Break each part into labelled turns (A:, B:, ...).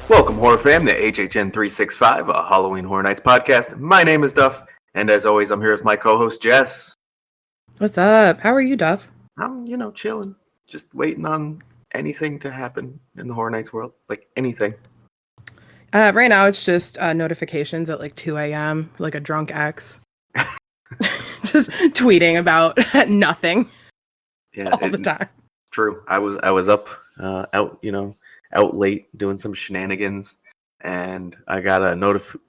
A: Welcome, Horror Fam, to HHN 365, a Halloween Horror Nights podcast. My name is Duff, and as always, I'm here with my co-host, Jess.
B: What's up? How are you, Duff?
A: I'm, chilling. Just waiting on anything to happen in the Horror Nights world. Like, anything.
B: Right now, it's just notifications at like 2 a.m., like a drunk ex. Just tweeting about nothing all the time.
A: True. I was up, out late doing some shenanigans, and I got a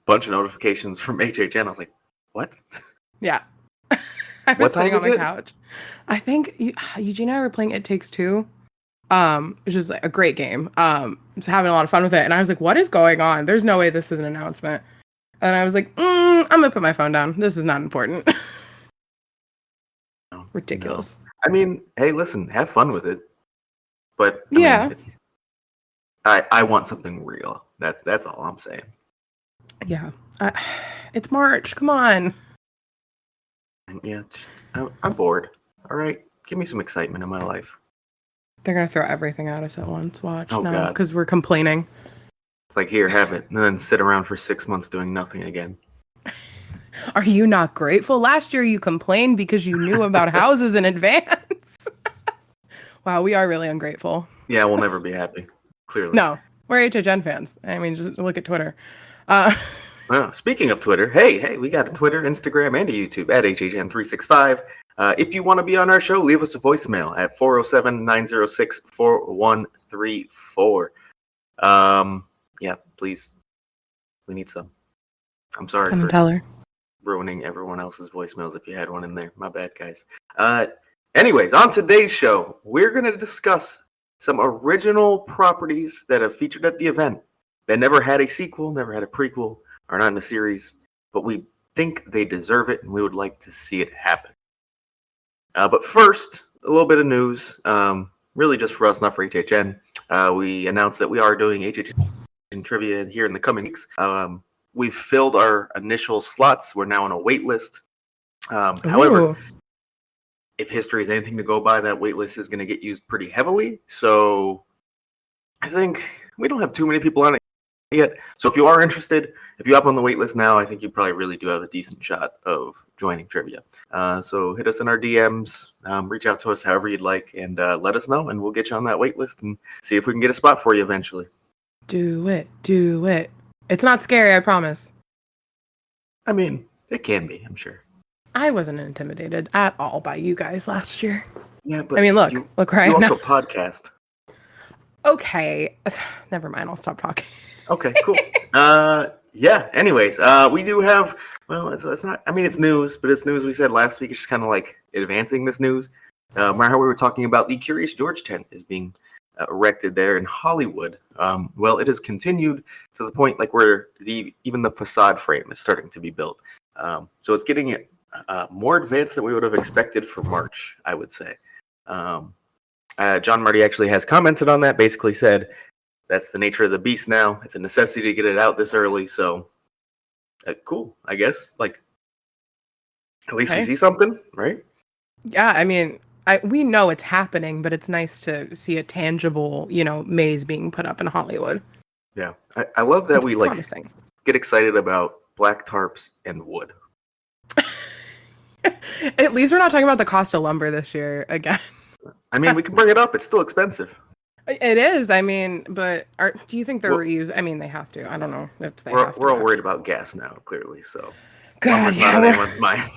A: bunch of notifications from HHN. I was like, what?
B: Yeah. I was sitting on my couch. I think Eugene and I were playing It Takes Two, which is like a great game. Just having a lot of fun with it. And I was like, what is going on? There's no way this is an announcement. And I was like, I'm going to put my phone down. This is not important. Ridiculous.
A: No. I mean, hey, listen, have fun with it. But I mean, I want something real. That's all I'm saying.
B: Yeah. It's March. Come on.
A: Yeah, I'm bored. All right, give me some excitement in my life.
B: They're gonna throw everything at us at once. Watch
A: God,
B: because we're complaining.
A: It's like, here, have it, and then sit around for 6 months doing nothing again.
B: Are you not grateful? Last year you complained because you knew about houses in advance. Wow, we are really ungrateful.
A: Yeah, we'll never be happy. Clearly.
B: No, we're HHN fans. I mean, just look at Twitter.
A: Speaking of Twitter, hey, we got a Twitter, Instagram, and a YouTube at HHN365. If you want to be on our show, leave us a voicemail at 407-906-4134. Yeah, please. We need some. I'm sorry
B: Come and tell her.
A: Ruining everyone else's voicemails if you had one in there. My bad, guys. Anyways, on today's show, we're going to discuss some original properties that have featured at the event that never had a sequel, never had a prequel, are not in the series, but we think they deserve it and we would like to see it happen. But first, a little bit of news, really just for us, not for HHN. We announced that we are doing HHN trivia here in the coming weeks. We've filled our initial slots. We're now on a wait list. However, if history is anything to go by, that wait list is going to get used pretty heavily. So I think we don't have too many people on it yet. So if you are interested, if you hop on the wait list now, I think you probably really do have a decent shot of joining trivia. So hit us in our DMs, reach out to us however you'd like, and let us know, and we'll get you on that wait list and see if we can get a spot for you eventually.
B: Do it. It's not scary, I promise.
A: I mean, it can be, I'm sure.
B: I wasn't intimidated at all by you guys last year.
A: Yeah, but
B: I mean, look right now.
A: You also podcast.
B: Okay, never mind. I'll stop talking.
A: Okay, cool. Yeah. Anyways, we do have. Well, it's not. I mean, it's news, but it's news we said last week. It's just kind of like advancing this news. Remember how we were talking about the Curious George tent is being erected there in Hollywood. Well, it has continued to the point like where even the facade frame is starting to be built. So it's getting it more advanced than we would have expected for March, I would say. John Marty actually has commented on that, basically said that's the nature of the beast now. It's a necessity to get it out this early, so cool, I guess. Like, at least we see something, right?
B: Yeah, I mean, we know it's happening, but it's nice to see a tangible, maze being put up in Hollywood.
A: Yeah, I love that
B: it's
A: we
B: promising.
A: Get excited about black tarps and wood.
B: At least we're not talking about the cost of lumber this year again.
A: I mean, we can bring it up. It's still expensive.
B: It is. I mean, but do you think they're reused? I mean, they have to. I don't know if they have to.
A: We're all worried about gas now, clearly. So,
B: God,
A: not on anyone's mind.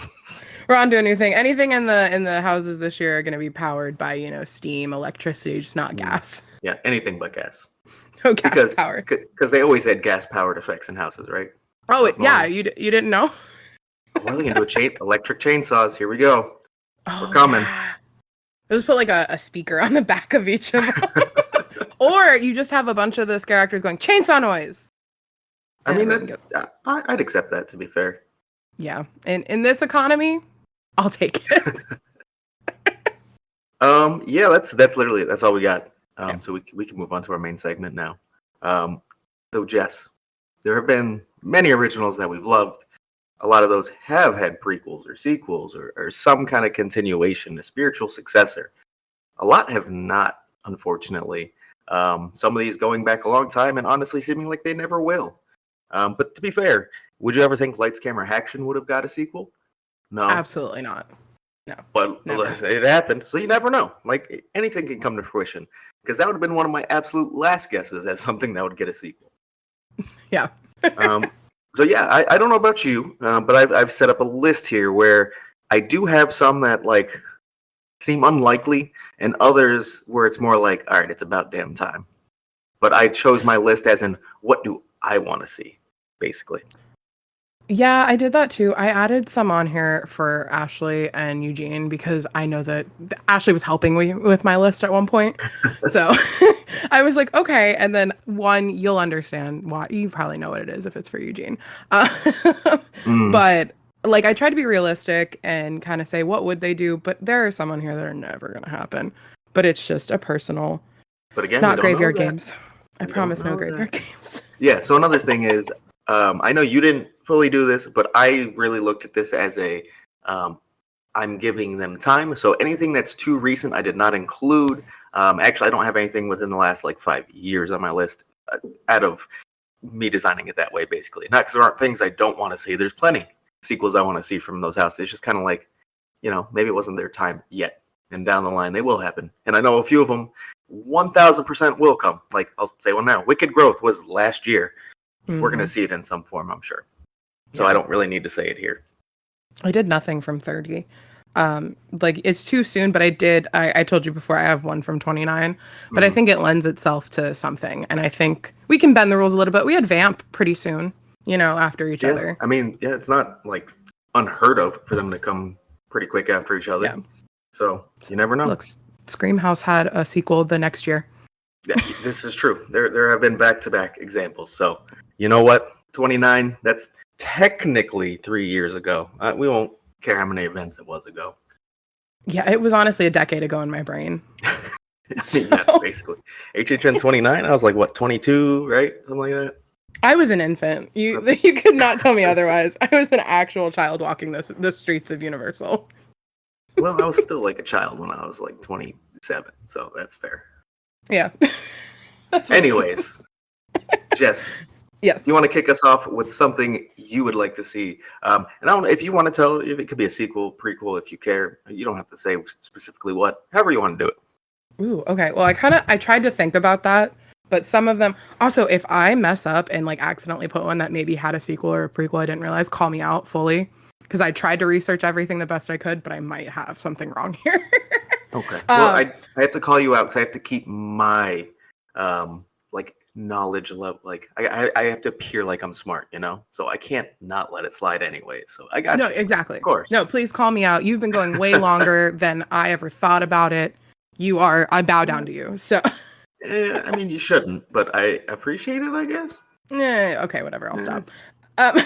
B: We're on to a new thing. Anything in the houses this year are going to be powered by steam, electricity, just not gas.
A: Yeah, anything but gas.
B: No gas power.
A: Because they always had gas powered effects in houses, right?
B: Oh yeah, you didn't know?
A: We're looking into electric chainsaws. Here we go. We're coming.
B: Yeah. Just put like a speaker on the back of each of them. Or you just have a bunch of the scare actors going, chainsaw noise.
A: I mean, I'd accept that, to be fair.
B: Yeah. And in this economy, I'll take it.
A: Yeah, that's all we got. So we can move on to our main segment now. So Jess, there have been many originals that we've loved. A lot of those have had prequels or sequels or some kind of continuation, a spiritual successor. A lot have not, unfortunately. Some of these going back a long time and honestly seeming like they never will. But to be fair, would you ever think Lights Camera Action would have got a sequel? No.
B: Absolutely not. No.
A: But
B: never.
A: it happened, so you never know. Like, anything can come to fruition. Because that would have been one of my absolute last guesses as something that would get a sequel.
B: Yeah.
A: So yeah, I don't know about you, but I've set up a list here where I do have some that like seem unlikely, and others where it's more like, all right, it's about damn time. But I chose my list as in, what do I want to see, basically.
B: Yeah, I did that too. I added some on here for Ashley and Eugene because I know that Ashley was helping me with my list at one point. So I was like, okay. And then one, you'll understand why. You probably know what it is if it's for Eugene. But like, I tried to be realistic and kind of say, what would they do? But there are some on here that are never going to happen. But it's just a personal,
A: but again,
B: not graveyard games. I promise no graveyard
A: that.
B: games.
A: Yeah. So another thing is, I know you didn't fully do this, but I really looked at this as a, I'm giving them time. So anything that's too recent, I did not include. Actually, I don't have anything within the last like 5 years on my list out of me designing it that way, basically. Not because there aren't things I don't want to see. There's plenty sequels I want to see from those houses. It's just kind of like, maybe it wasn't their time yet. And down the line, they will happen. And I know a few of them 1,000% will come. Like, I'll say one now. Wicked Growth was last year. We're going to see it in some form, I'm sure. So I don't really need to say it here.
B: I did nothing from 30. Like, it's too soon, but I told you before, I have one from 29. But I think it lends itself to something. And I think we can bend the rules a little bit. We had Vamp pretty soon, after each other.
A: I mean, it's not, like, unheard of for them to come pretty quick after each other. Yeah. So, you never know.
B: Look, Scream House had a sequel the next year.
A: Yeah, this is true. There have been back-to-back examples. So, you know what? 29, that's technically 3 years ago. We won't care how many events it was ago.
B: Yeah, it was honestly a decade ago in my brain.
A: Yeah, basically. HHN 29, I was like, what, 22, right? Something like that?
B: I was an infant. You could not tell me otherwise. I was an actual child walking the streets of Universal.
A: Well, I was still like a child when I was like 27, so that's fair.
B: Yeah.
A: Anyways, Jess.
B: Yes.
A: You want to kick us off with something you would like to see? And I don't know if you want to tell, if it could be a sequel, prequel, if you care. You don't have to say specifically what, however you want to do it.
B: Ooh, okay. Well, I tried to think about that, but some of them, also, if I mess up and like accidentally put one that maybe had a sequel or a prequel I didn't realize, call me out fully. Because I tried to research everything the best I could, but I might have something wrong here.
A: Okay. Well, I have to call you out because I have to keep my knowledge level. Like I have to appear like I'm smart, So I can't not let it slide anyway. So I got you.
B: No, exactly.
A: Of course.
B: No, please call me out. You've been going way longer than I ever thought about it. I bow down to you. So.
A: I mean, you shouldn't, but I appreciate it, I guess.
B: Okay, whatever. I'll stop.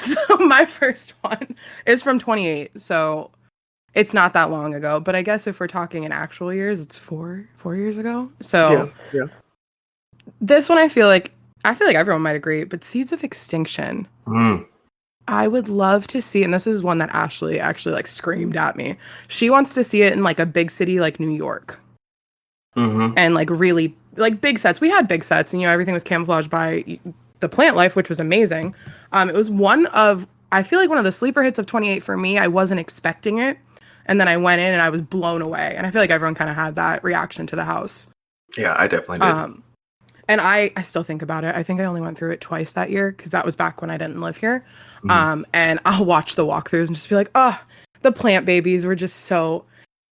B: So my first one is from 28, so it's not that long ago. But I guess if we're talking in actual years, it's four years ago. So
A: yeah.
B: This one I feel like everyone might agree, but Seeds of Extinction. I would love to see, and this is one that Ashley actually like screamed at me. She wants to see it in like a big city like New York, and like really like big sets. We had big sets, and everything was camouflaged by the plant life, which was amazing. It was I feel like one of the sleeper hits of 28 for me. I wasn't expecting it. And then I went in and I was blown away. And I feel like everyone kind of had that reaction to the house.
A: Yeah, I definitely did.
B: And I still think about it. I think I only went through it twice that year because that was back when I didn't live here. And I'll watch the walkthroughs and just be like, the plant babies were just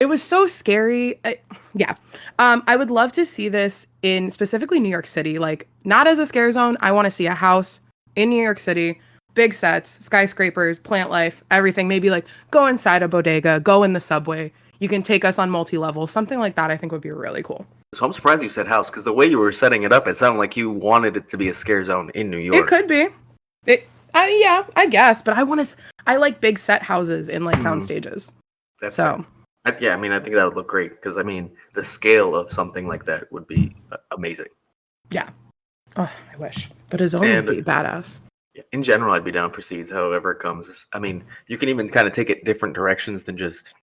B: it was so scary. I would love to see this in specifically New York City, like not as a scare zone. I want to see a house in New York City, big sets, skyscrapers, plant life, everything. Maybe like go inside a bodega, go in the subway. You can take us on multi-level, something like that. I think would be really cool.
A: So I'm surprised you said house because the way you were setting it up, it sounded like you wanted it to be a scare zone in New York.
B: It could be. Yeah, I guess. But I like big set houses in like sound stages.
A: That's so. I think that would look great because the scale of something like that would be amazing.
B: Yeah. Oh, I wish. But his own would be badass.
A: In general, I'd be down for Seeds, however it comes. You can even kind of take it different directions than just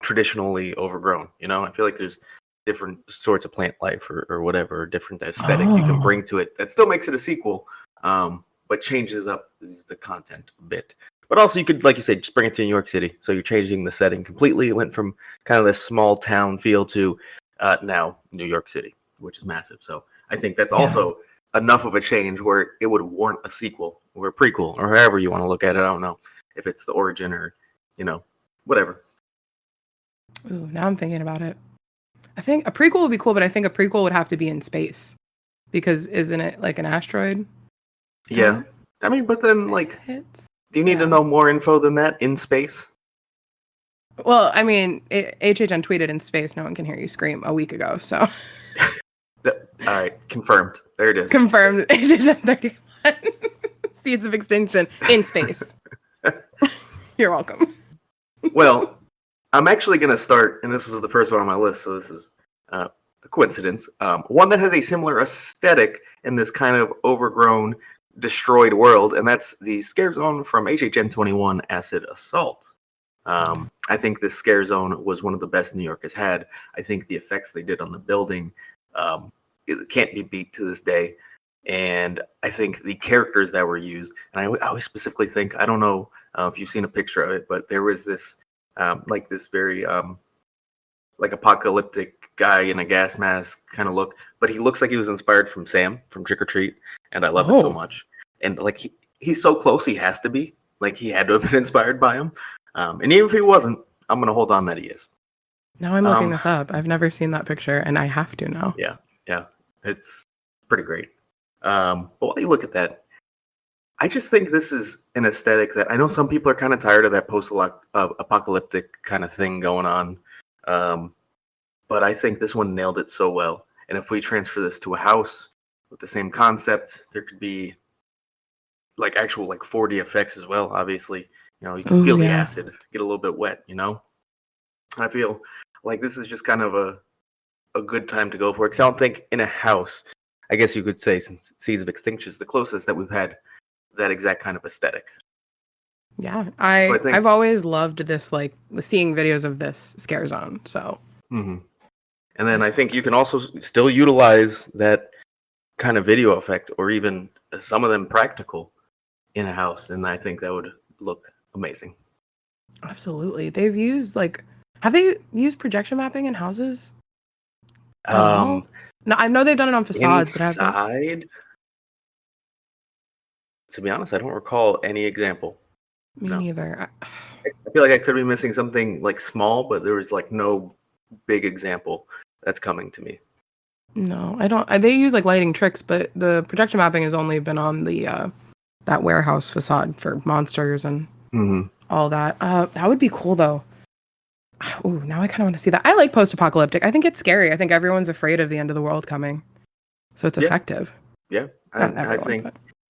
A: traditionally overgrown. I feel like there's different sorts of plant life or whatever, different aesthetic you can bring to it that still makes it a sequel, but changes up the content a bit. But also you could, like you said, just bring it to New York City. So you're changing the setting completely. It went from kind of this small town feel to now New York City, which is massive. So I think that's also enough of a change where it would warrant a sequel or a prequel or however you want to look at it. I don't know if it's the origin or, whatever.
B: Ooh, now I'm thinking about it. I think a prequel would be cool, but I think a prequel would have to be in space because isn't it like an asteroid?
A: Yeah. I mean, but then do you need to know more info than that in space?
B: Well, I mean, HHN tweeted in space, no one can hear you scream a week ago, so.
A: All right, confirmed. There it is.
B: Confirmed. HHN 31. Seeds of extinction in space. You're welcome.
A: Well, I'm actually going to start, and this was the first one on my list, so this is a coincidence. One that has a similar aesthetic in this kind of overgrown, destroyed world, and that's the scare zone from HHN 21 Acid Assault. I think this scare zone was one of the best New York has had. I think the effects they did on the building it can't be beat to this day. And I think the characters that were used, and I always specifically think, I don't know if you've seen a picture of it, but there was this this very apocalyptic guy in a gas mask kind of look, but he looks like he was inspired from Sam from Trick or Treat, and I love it so much. And he's so close, he has to be. Like he had to have been inspired by him. And even if he wasn't, I'm gonna hold on that he is.
B: Now I'm looking this up. I've never seen that picture, and I have to now.
A: Yeah, it's pretty great. But while you look at that, I just think this is an aesthetic that I know some people are kind of tired of that post-apocalyptic kind of thing going on. But I think this one nailed it so well. And if we transfer this to a house with the same concept, there could be actual 4D effects as well. Obviously, you can feel the acid get a little bit wet. I feel like this is just kind of a good time to go for it. Because I don't think in a house, I guess you could say, since Seeds of Extinction is the closest that we've had that exact kind of aesthetic.
B: Yeah, I've always loved this, seeing videos of this scare zone. So.
A: Mm-hmm. And then I think you can also still utilize that kind of video effect, or even some of them practical, in a house, and I think that would look amazing.
B: Absolutely, they've used have they used projection mapping in houses? No, I know they've done it on facades,
A: inside, but to be honest, I don't recall any example.
B: Me neither.
A: I feel like I could be missing something small, but there was no big example that's coming to me.
B: No, I don't. They use lighting tricks, but the projection mapping has only been on the that warehouse facade for monsters and all that. That would be cool though. Ooh, now I kind of want to see that. I like post-apocalyptic. I think it's scary. I think everyone's afraid of the end of the world coming, so it's effective.
A: Yeah, I think.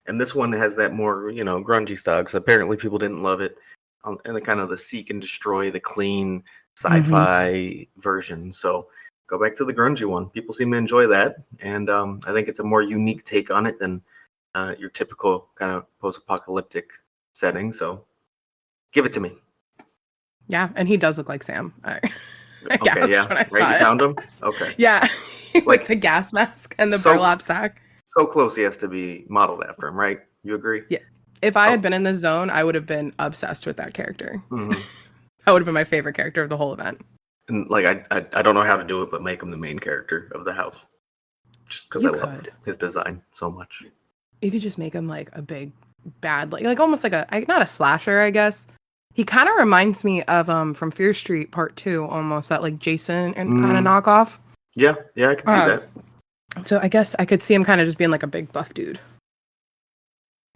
A: And this one has that more, grungy style, because apparently people didn't love it. And the kind of the seek and destroy, the clean sci-fi version. So go back to the grungy one. People seem to enjoy that. And I think it's a more unique take on it than your typical kind of post-apocalyptic setting. So give it to me.
B: Yeah, and he does look like Sam.
A: Okay, yeah. Right, you found him? Okay.
B: Yeah, with the gas mask and the burlap sack.
A: So close he has to be modeled after him, right? You agree?
B: Yeah. If I had been in this zone, I would have been obsessed with that character. Mm-hmm. That would have been my favorite character of the whole event.
A: And I don't know how to do it, but make him the main character of the house. Just because I love his design so much.
B: You could just make him a big bad, almost not a slasher, I guess. He kind of reminds me of from Fear Street Part 2, almost that Jason and kind of knockoff.
A: Yeah, I can see that.
B: So I guess I could see him kind of just being a big buff dude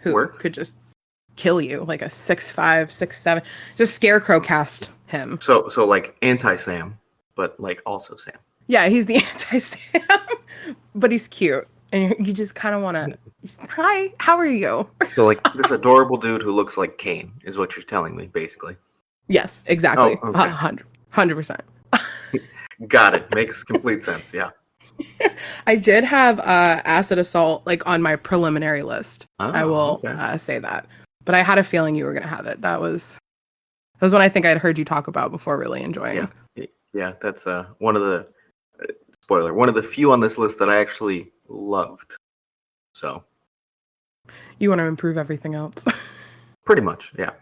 B: who could just kill you, a 6'5", 6'7", just scarecrow cast him.
A: So anti-Sam, but also Sam.
B: Yeah, he's the anti-Sam, but he's cute, and you just kind of want to. Hi, how are you?
A: So this adorable dude who looks like Kane is what you're telling me, basically.
B: Yes, exactly.
A: Oh, okay.
B: 100%.
A: Got it. Makes complete sense. Yeah.
B: I did have Acid Assault on my preliminary list. I will say that, but I had a feeling you were gonna have it. That was one I think I'd heard you talk about before, really enjoying.
A: Yeah, that's one of the spoiler, one of the few on this list that I actually loved. So.
B: You want to improve everything else.
A: Pretty much, yeah.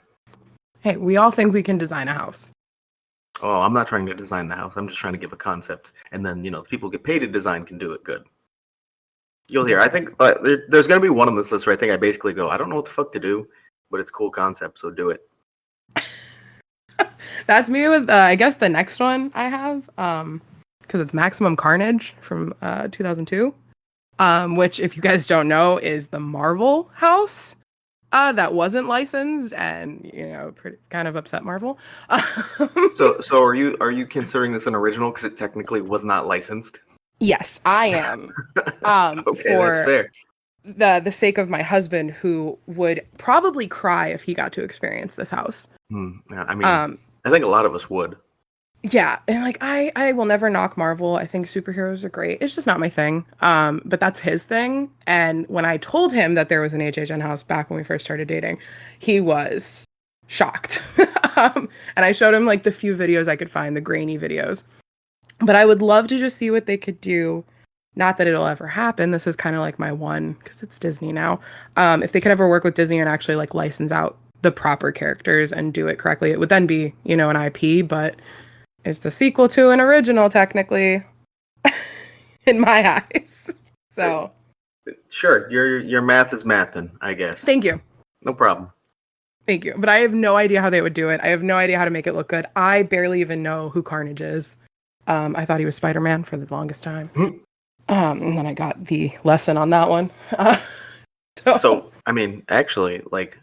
B: Hey, we all think we can design a house.
A: Oh, I'm not trying to design the house. I'm just trying to give a concept. And then, the people get paid to design can do it good. You'll hear. I think there's going to be one on this list where I think I basically go, I don't know what the fuck to do, but it's a cool concept, so do it.
B: That's me with, I guess, the next one I have, because it's Maximum Carnage from 2002, which, if you guys don't know, is the Marvel house. That wasn't licensed, and pretty kind of upset Marvel.
A: So are you considering this an original because it technically was not licensed?
B: Yes, I am.
A: Okay, that's fair.
B: The sake of my husband, who would probably cry if he got to experience this house.
A: I mean, I think a lot of us would.
B: Yeah, and like I will never knock Marvel. I think superheroes are great. It's just not my thing. But that's his thing. And when I told him that there was an HHN house back when we first started dating, he was shocked. And I showed him like the few videos I could find, the grainy videos. But I would love to just see what they could do. Not that it'll ever happen. This is kind of like my one, because it's Disney now. If they could ever work with Disney and actually like license out the proper characters and do it correctly, it would then be, an IP, but it's the sequel to an original, technically, in my eyes. So,
A: sure, your math is mathin', I guess.
B: Thank you.
A: No problem.
B: Thank you. But I have no idea how they would do it. I have no idea how to make it look good. I barely even know who Carnage is. I thought he was Spider-Man for the longest time. And then I got the lesson on that one.
A: So, I mean, actually, like,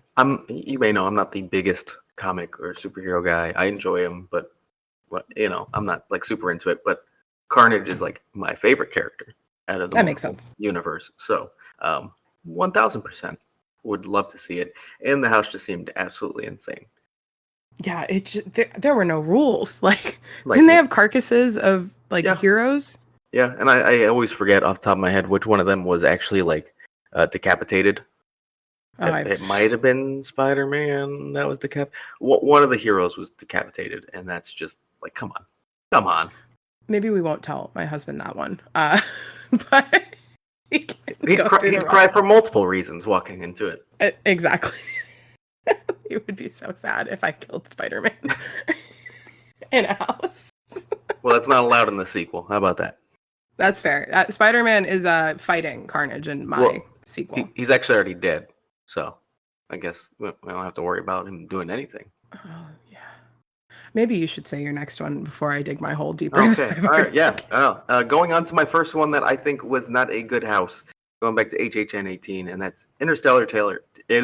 A: you may know I'm not the biggest comic or superhero guy. I enjoy him, but I'm not like super into it, but Carnage is like my favorite character out of the
B: that makes sense
A: universe. So 1000% would love to see it. And the house just seemed absolutely insane.
B: Yeah, there were no rules. Like didn't they have carcasses of heroes?
A: Yeah, and I always forget off the top of my head which one of them was actually like decapitated. It might have been Spider-Man that was decapitated. One of the heroes was decapitated, and that's just like, come on.
B: Maybe we won't tell my husband that one. But
A: he'd cry for multiple reasons walking into it.
B: Exactly. He would be so sad if I killed Spider-Man in a house.
A: Well, that's not allowed in the sequel. How about that?
B: That's fair. Spider-Man is fighting Carnage in my sequel.
A: He's actually already dead. So, I guess we don't have to worry about him doing anything.
B: Oh, yeah. Maybe you should say your next one before I dig my hole deeper.
A: Okay, all right, yeah. Going on to my first one that I think was not a good house. Going back to HHN 18, and that's Interstellar Terror. I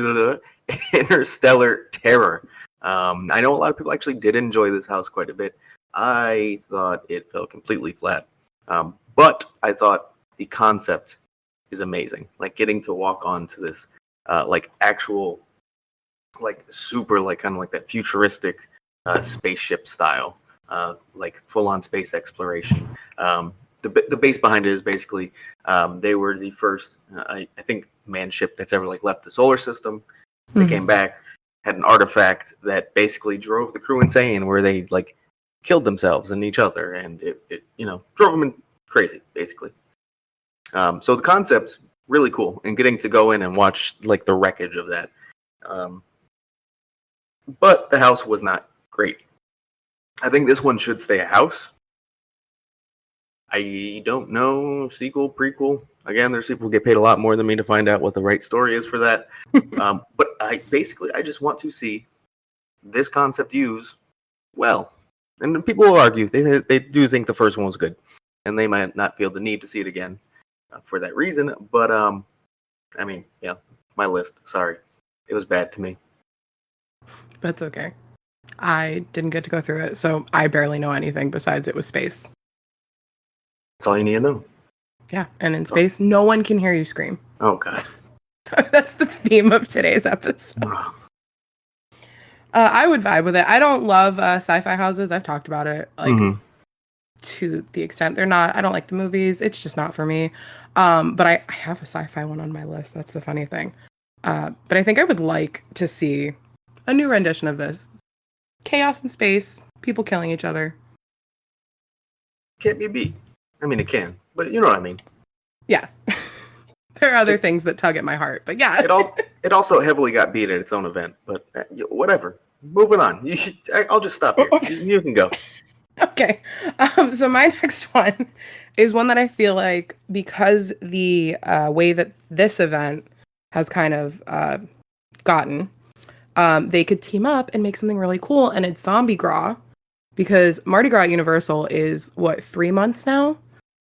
A: know a lot of people actually did enjoy this house quite a bit. I thought it fell completely flat. But I thought the concept is amazing. Like getting to walk onto this actual super kind of like that futuristic spaceship style, like full-on space exploration. The base behind it is basically they were the first I think manned ship that's ever left the solar system. They came back, had an artifact that basically drove the crew insane, where they killed themselves and each other, and it drove them crazy basically. So the concept really cool, and getting to go in and watch the wreckage of that. But the house was not great. I think this one should stay a house. I don't know, sequel, prequel. Again, there's people who get paid a lot more than me to find out what the right story is for that. But I just want to see this concept used well. And people will argue. They do think the first one was good, and they might not feel the need to see it again for that reason. But I mean, yeah, my list. Sorry, it was bad to me.
B: That's okay. I didn't get to go through it, so I barely know anything besides it was space.
A: That's all you need to know.
B: Yeah, and in space, no one can hear you scream.
A: Oh, God.
B: That's the theme of today's episode. I would vibe with it. I don't love sci-fi houses. I've talked about it, to the extent they're not. I don't like the movies. It's just not for me. But I have a sci-fi one on my list. That's the funny thing. But I think I would like to see a new rendition of this. Chaos in space, people killing each other.
A: Can't be beat. I mean, it can, but you know what I mean.
B: Yeah. There are other things that tug at my heart, but yeah.
A: It also heavily got beat at its own event, but whatever. Moving on. I'll just stop here. You can go.
B: Okay. So my next one is one that I feel like, because the way that this event has kind of gotten, they could team up and make something really cool, and it's Zombie Gras, because Mardi Gras at Universal is, what, 3 months now?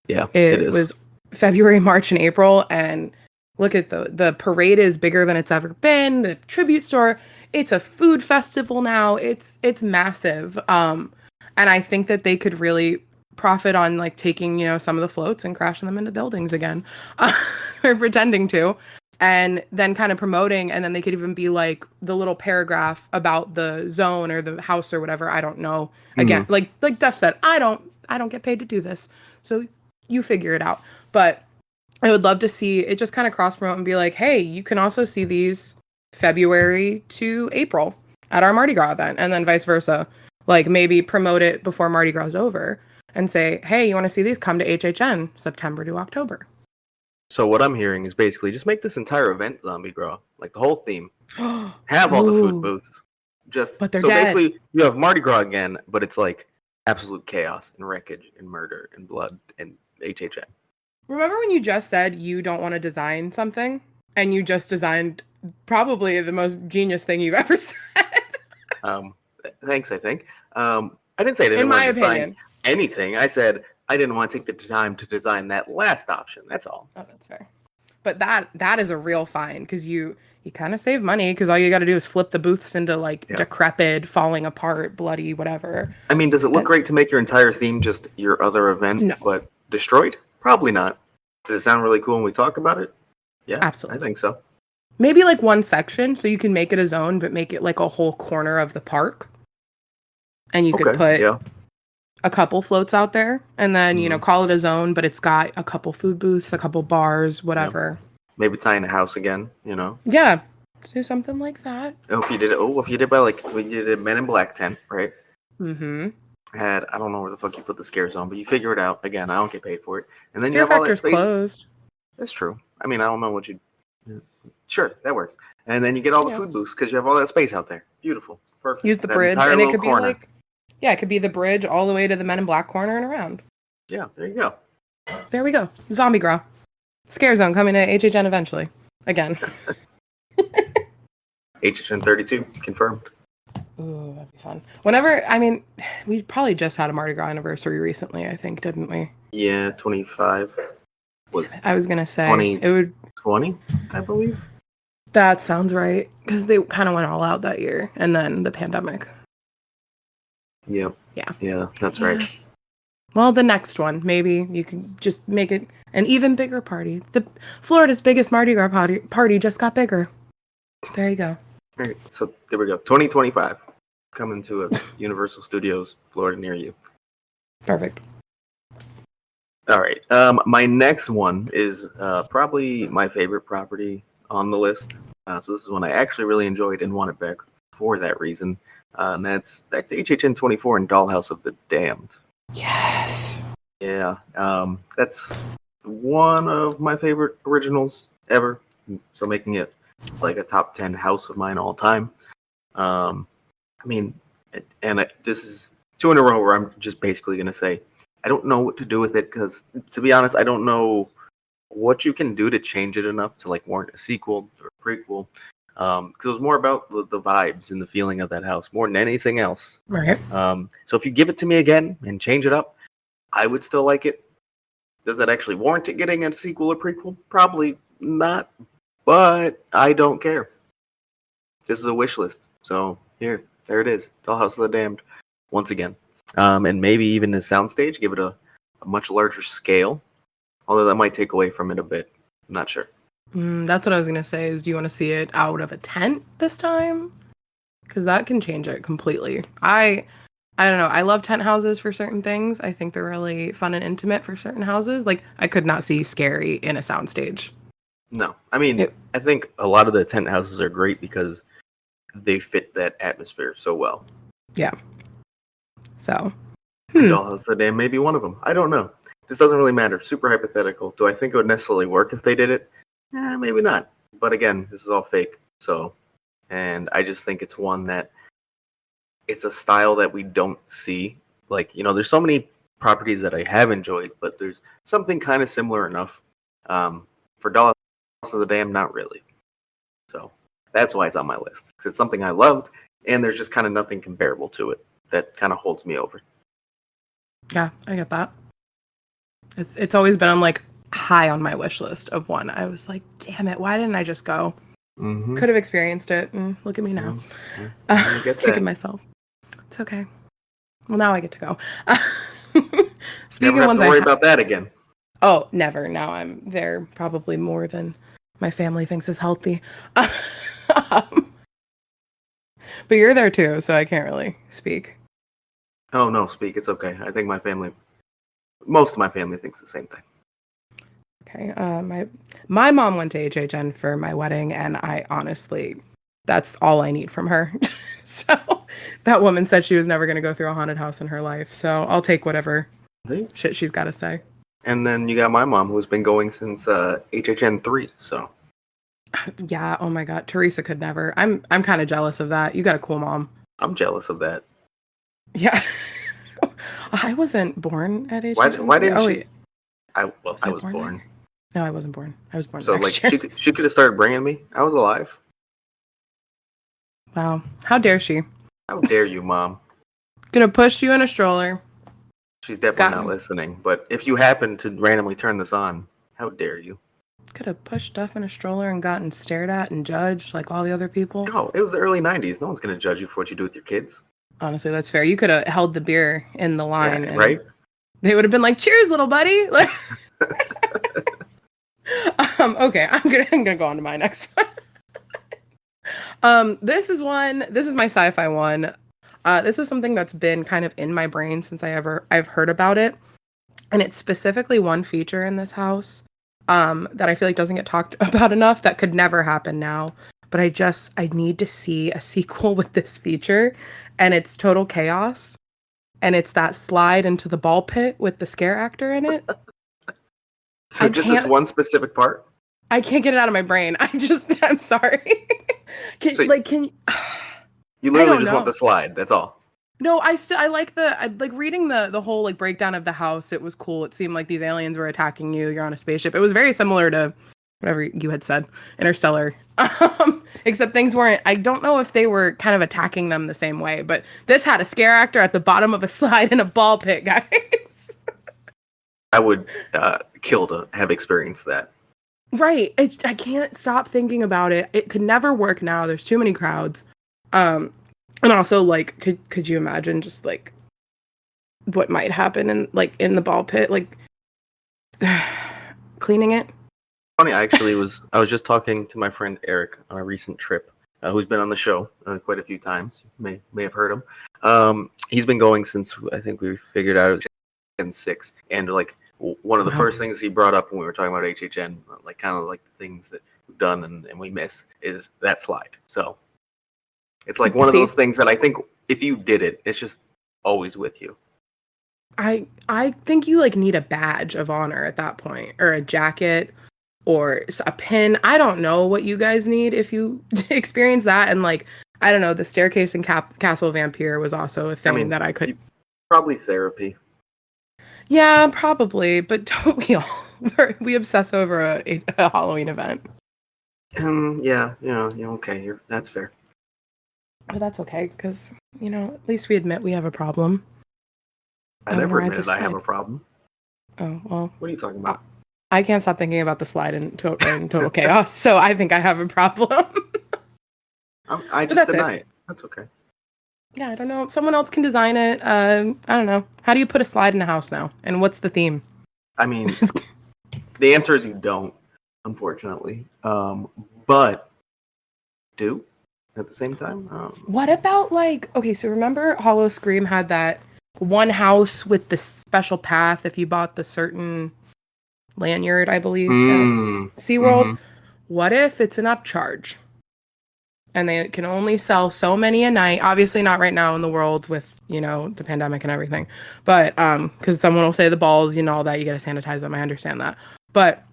A: Yeah,
B: it
A: is.
B: was February, March, and April, and look at the parade is bigger than it's ever been. The tribute store, it's a food festival now. It's massive. And I think that they could really profit on like taking, some of the floats and crashing them into buildings again, or pretending to, and then kind of promoting. And then they could even be like the little paragraph about the zone or the house or whatever. I don't know. Again, like Duff said, I don't get paid to do this, so you figure it out. But I would love to see it just kind of cross promote and be like, hey, you can also see these February to April at our Mardi Gras event, and then vice versa. Like maybe promote it before Mardi Gras is over and say, hey, you want to see these? Come to HHN September to October.
A: So what I'm hearing is basically just make this entire event Zombie Gras, like the whole theme. Have all the food booths.
B: But they're
A: so
B: dead.
A: Basically you have Mardi Gras again, but it's like absolute chaos and wreckage and murder and blood and HHN.
B: Remember when you just said you don't want to design something, and you just designed probably the most genius thing you've ever said?
A: Thanks, I think. I didn't say I didn't want to design anything. I said I didn't want to take the time to design that last option. That's all.
B: Oh, that's fair. But that is a real find, because you kind of save money, because all you got to do is flip the booths into decrepit, falling apart, bloody, whatever.
A: I mean, does it look great to make your entire theme just your other event, but destroyed? Probably not. Does it sound really cool when we talk about it? Yeah, absolutely. I think so.
B: Maybe like one section, so you can make it a zone, but make it like a whole corner of the park. And you could put a couple floats out there, and then, call it a zone, but it's got a couple food booths, a couple bars, whatever.
A: Yeah. Maybe tie in a house again,
B: Yeah. Do something like that.
A: If you did by like, when you did Men in Black tent, right?
B: Mm-hmm.
A: I don't know where the fuck you put the scare zone, but you figure it out. Again, I don't get paid for it. And then
B: Fear
A: you have all that
B: Factor's
A: space.
B: Closed.
A: That's true. I mean, I don't know what you... Sure, that works. And then you get all the food booths because you have all that space out there. Beautiful. Perfect.
B: Use the bridge, and it could be like... Yeah, it could be the bridge all the way to the Men in Black corner and around.
A: Yeah, there you go.
B: There we go. Zombie Gras. Scare Zone coming to HHN eventually. Again.
A: HHN 32, confirmed.
B: Ooh, that'd be fun. We probably just had a Mardi Gras anniversary recently, I think, didn't we?
A: Yeah, 25.
B: I was going to say.
A: 2020, I believe.
B: That sounds right, because they kind of went all out that year, and then the pandemic.
A: Yep. Yeah, that's right.
B: Well, the next one, maybe you can just make it an even bigger party. Florida's biggest Mardi Gras party just got bigger. There you go.
A: All right, so there we go. 2025, coming to a Universal Studios, Florida, near you.
B: Perfect.
A: All right. My next one is probably my favorite property on the list. So this is one I actually really enjoyed and wanted back for that reason. And that's back to HHN 24 and Dollhouse of the Damned.
B: Yes.
A: Yeah. That's one of my favorite originals ever. So making it like a top 10 house of mine all time. This is 2 in a row where I'm just basically going to say, I don't know what to do with it, because to be honest, I don't know what you can do to change it enough to like warrant a sequel or a prequel. Because it was more about the vibes and the feeling of that house more than anything else.
B: Right.
A: So if you give it to me again and change it up, I would still like it. Does that actually warrant it getting a sequel or prequel? Probably not, but I don't care. This is a wish list. So there it is. Dollhouse of the Damned once again. And maybe even the soundstage, give it a much larger scale. Although that might take away from it a bit. I'm not sure.
B: That's what I was going to say, is do you want to see it out of a tent this time? Because that can change it completely. I don't know. I love tent houses for certain things. I think they're really fun and intimate for certain houses. Like, I could not see Scary in a soundstage.
A: No. I mean, I think a lot of the tent houses are great because they fit that atmosphere so well.
B: Yeah. So.
A: Dollhouse of the Damned may be one of them. I don't know. this doesn't really matter. Super hypothetical. Do I think it would necessarily work if they did it? Maybe not. But again, this is all fake. So, and I just think it's one that it's a style that we don't see. Like, there's so many properties that I have enjoyed, but there's something kind of similar enough. For Dollhouse of the Dam, not really. So that's why it's on my list. Because it's something I loved, and there's just kind of nothing comparable to it that kind of holds me over.
B: Yeah, I get that. It's always been on like high on my wish list of one. I was like, damn it, why didn't I just go?
A: Mm-hmm.
B: Could have experienced it, and look at me now. Kicking myself. It's okay. Well, now I get to go.
A: Speaking never have of ones to worry about that again.
B: Oh, never. Now I'm there probably more than my family thinks is healthy. But you're there too, so I can't really speak.
A: Oh, no, speak. It's okay. I think most of my family thinks the same thing.
B: Okay. My mom went to HHN for my wedding, and I honestly, that's all I need from her. So that woman said she was never going to go through a haunted house in her life. So I'll take whatever shit she's got to say.
A: And then you got my mom, who's been going since HHN 3. So
B: yeah. Oh my God, Teresa could never. I'm kind of jealous of that. You got a cool mom.
A: I'm jealous of that.
B: Yeah. I wasn't born at HHN.
A: Why didn't she? I was born.
B: No, I wasn't born. I was born.
A: So like year. she could have started bringing me. I was alive.
B: Wow. How dare she?
A: How dare you, Mom?
B: Could have pushed you in a stroller.
A: She's definitely not listening. But if you happen to randomly turn this on, how dare you?
B: Could have pushed stuff in a stroller and gotten stared at and judged like all the other people.
A: No, it was the early 90s. No one's going to judge you for what you do with your kids.
B: Honestly, that's fair. You could have held the beer in the line.
A: Yeah, right?
B: They would have been like, cheers, little buddy. Like, okay, I'm gonna go on to my next one. This is my sci-fi one. This is something that's been kind of in my brain since I've heard about it. And it's specifically one feature in this house that I feel like doesn't get talked about enough that could never happen now. But I need to see a sequel with this feature, and it's total chaos. And it's that slide into the ball pit with the scare actor in it.
A: So just this one specific part?
B: I can't get it out of my brain. I'm sorry. You literally
A: just want the slide. That's all.
B: No, I like reading the whole like breakdown of the house. It was cool. It seemed like these aliens were attacking you. You're on a spaceship. It was very similar to whatever you had said, Interstellar. Except things weren't. I don't know if they were kind of attacking them the same way, but this had a scare actor at the bottom of a slide in a ball pit, guys.
A: I would kill to have experienced that.
B: Right. I can't stop thinking about it. It could never work now. There's too many crowds. And also, like, could you imagine just like what might happen in the ball pit, like cleaning it?
A: Funny, I was just talking to my friend Eric on a recent trip, who's been on the show quite a few times. You may have heard him. He's been going since I think we figured out it was in 6, and like one of the first things he brought up when we were talking about HHN, like kind of like the things that we've done and we miss, is that slide. So it's like one of those things that I think if you did it, it's just always with you.
B: I think you like need a badge of honor at that point, or a jacket, or a pin. I don't know what you guys need if you experience that. And like, I don't know, the staircase in Castle Vampire was also a thing that I could.
A: Probably therapy.
B: Yeah, probably. But don't we all? We obsess over a Halloween event.
A: Yeah. Okay. That's fair.
B: But that's okay, because, at least we admit we have a problem.
A: I never admitted I have a problem.
B: Oh, well.
A: What are you talking about?
B: I can't stop thinking about the slide in total chaos, so I think I have a problem.
A: I just deny it. That's okay.
B: Yeah, I don't know. Someone else can design it. I don't know. How do you put a slide in a house now? And what's the theme?
A: I mean, the answer is you don't, unfortunately. But do at the same time.
B: What about okay, so remember Hollow Scream had that one house with the special path if you bought the certain lanyard, I believe, at SeaWorld? Mm-hmm. What if it's an upcharge? and they can only sell so many a night. Obviously not right now in the world with, the pandemic and everything. But because someone will say the balls, all that, you got to sanitize them. I understand that. But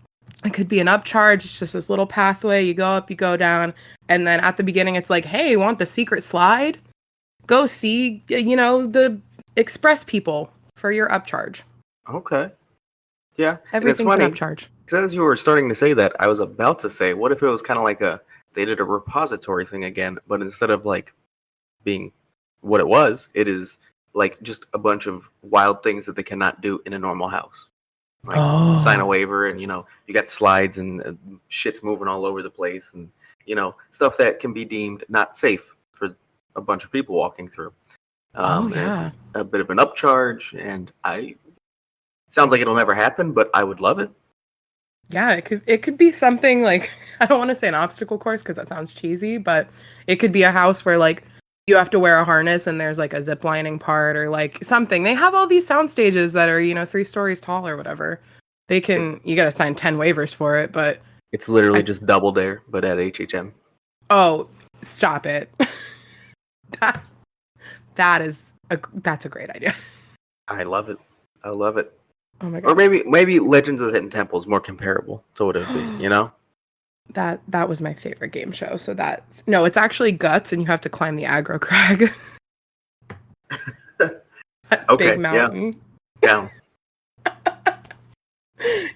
B: it could be an upcharge. It's just this little pathway. You go up, you go down. And then at the beginning, it's like, hey, want the secret slide? Go see, the express people for your upcharge.
A: Okay. Yeah.
B: Everything's an upcharge.
A: Because as you were starting to say that, I was about to say, what if it was kind of like they did a repository thing again, but instead of like being what it was, it is like just a bunch of wild things that they cannot do in a normal house. Like sign a waiver, and you got slides and shit's moving all over the place, and stuff that can be deemed not safe for a bunch of people walking through. And it's a bit of an upcharge, and sounds like it'll never happen, but I would love it.
B: Yeah, it could be something like, I don't want to say an obstacle course because that sounds cheesy, but it could be a house where like you have to wear a harness and there's like a zip lining part or like something. They have all these sound stages that are, 3 stories tall or whatever. You got to sign 10 waivers for it, but
A: it's literally just Double Dare, but at HHN.
B: Oh, stop it. That's a great idea.
A: I love it.
B: Oh my god.
A: Or maybe Legends of the Hidden Temple is more comparable to what it would be,
B: That was my favorite game show. So it's actually Guts, and you have to climb the aggro crag.
A: Okay,
B: big mountain.
A: Yeah. Down.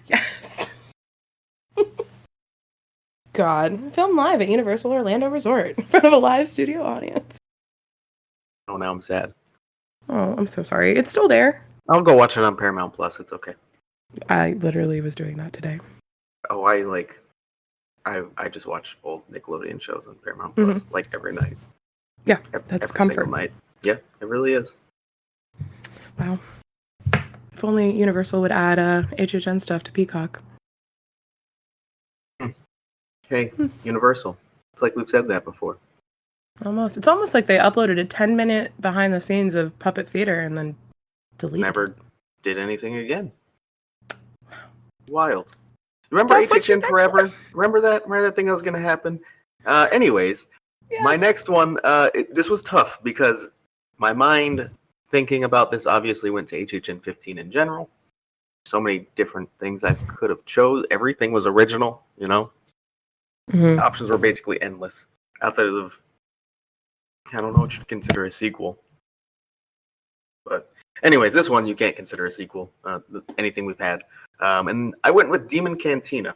B: Yes. God, film live at Universal Orlando Resort in front of a live studio audience.
A: Oh, now I'm sad.
B: Oh, I'm so sorry. It's still there.
A: I'll go watch it on Paramount Plus. It's okay.
B: I literally was doing that today.
A: Oh, I just watch old Nickelodeon shows on Paramount Plus like every night.
B: Yeah, that's
A: every
B: comfort.
A: Single night. Yeah, it really is.
B: Wow. If only Universal would add HHN stuff to Peacock.
A: Hey, Universal. It's like we've said that before.
B: Almost. It's almost like they uploaded a 10-minute behind the scenes of Puppet Theater and then deleted
A: Never did anything again. Wild. Remember HHN Forever? Remember that thing that was going to happen? Anyways, My next one, this was tough because my mind thinking about this obviously went to HHN 15 in general. So many different things I could have chose. Everything was original,
B: Mm-hmm.
A: Options were basically endless. Outside of, I don't know what you'd consider a sequel. But anyways, this one you can't consider a sequel. Anything we've had. And I went with Demon Cantina.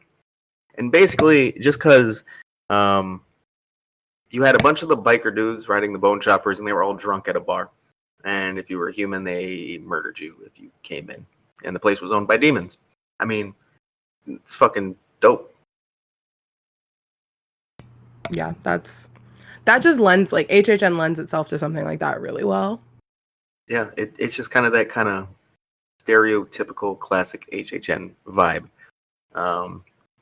A: And basically, just because you had a bunch of the biker dudes riding the bone choppers, and they were all drunk at a bar. And if you were human, they murdered you if you came in. And the place was owned by demons. I mean, it's fucking dope.
B: Yeah, that just lends, like, HHN lends itself to something like that really well.
A: Yeah, it's just kind of that kind of stereotypical classic HHN vibe.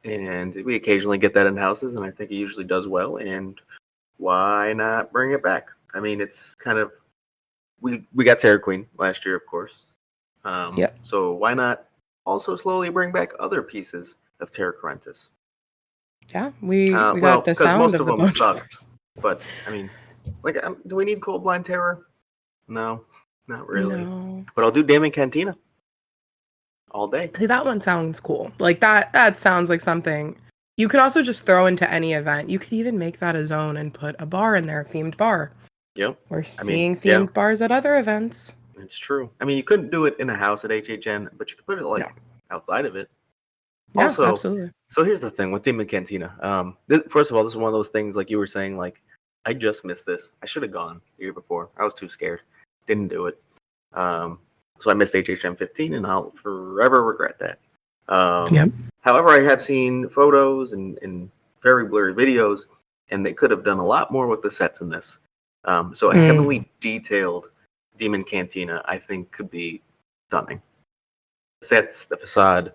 A: And we occasionally get that in houses, and I think it usually does well. And why not bring it back? I mean, it's kind of, we got Terror Queen last year, of course.
B: Yep.
A: So why not also slowly bring back other pieces of Terror Correntis?
B: Yeah, we got the sound
A: most
B: of the
A: them
B: bone
A: suck.
B: choppers.
A: But I mean, like, do we need Cold Blind Terror? No, not really.
B: No.
A: But I'll do Demon Cantina all day.
B: See, that one sounds cool. Like that sounds like something you could also just throw into any event. You could even make that a zone and put a bar in there, a themed bar.
A: Yep.
B: We're seeing themed bars at other events.
A: It's true. I mean, you couldn't do it in a house at HHN, but you could put it outside of it.
B: Yeah,
A: also,
B: absolutely.
A: So here's the thing with Demon Cantina. First of all, this is one of those things like you were saying, like, I just missed this. I should have gone the year before. I was too scared. Didn't do it. So I missed HHN 15, and I'll forever regret that.
B: Yep.
A: However, I have seen photos and very blurry videos, and they could have done a lot more with the sets in this. So a heavily detailed Demon Cantina, I think, could be stunning. The sets, the facade,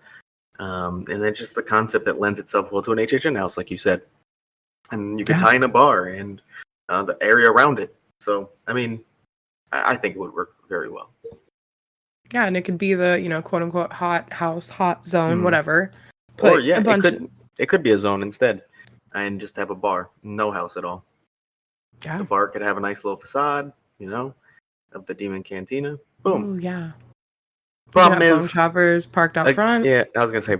A: and then just the concept that lends itself well to an HHN house, like you said. And you could tie in a bar and the area around it. So, I mean, I think it would work very well.
B: Yeah, and it could be the, quote unquote hot house, hot zone, whatever.
A: Or it could be a zone instead, and just have a bar, no house at all.
B: Yeah.
A: The bar could have a nice little facade, of the Demon Cantina. Boom.
B: Ooh, yeah.
A: Problem
B: Foam
A: is,
B: choppers parked out front.
A: yeah, I was gonna say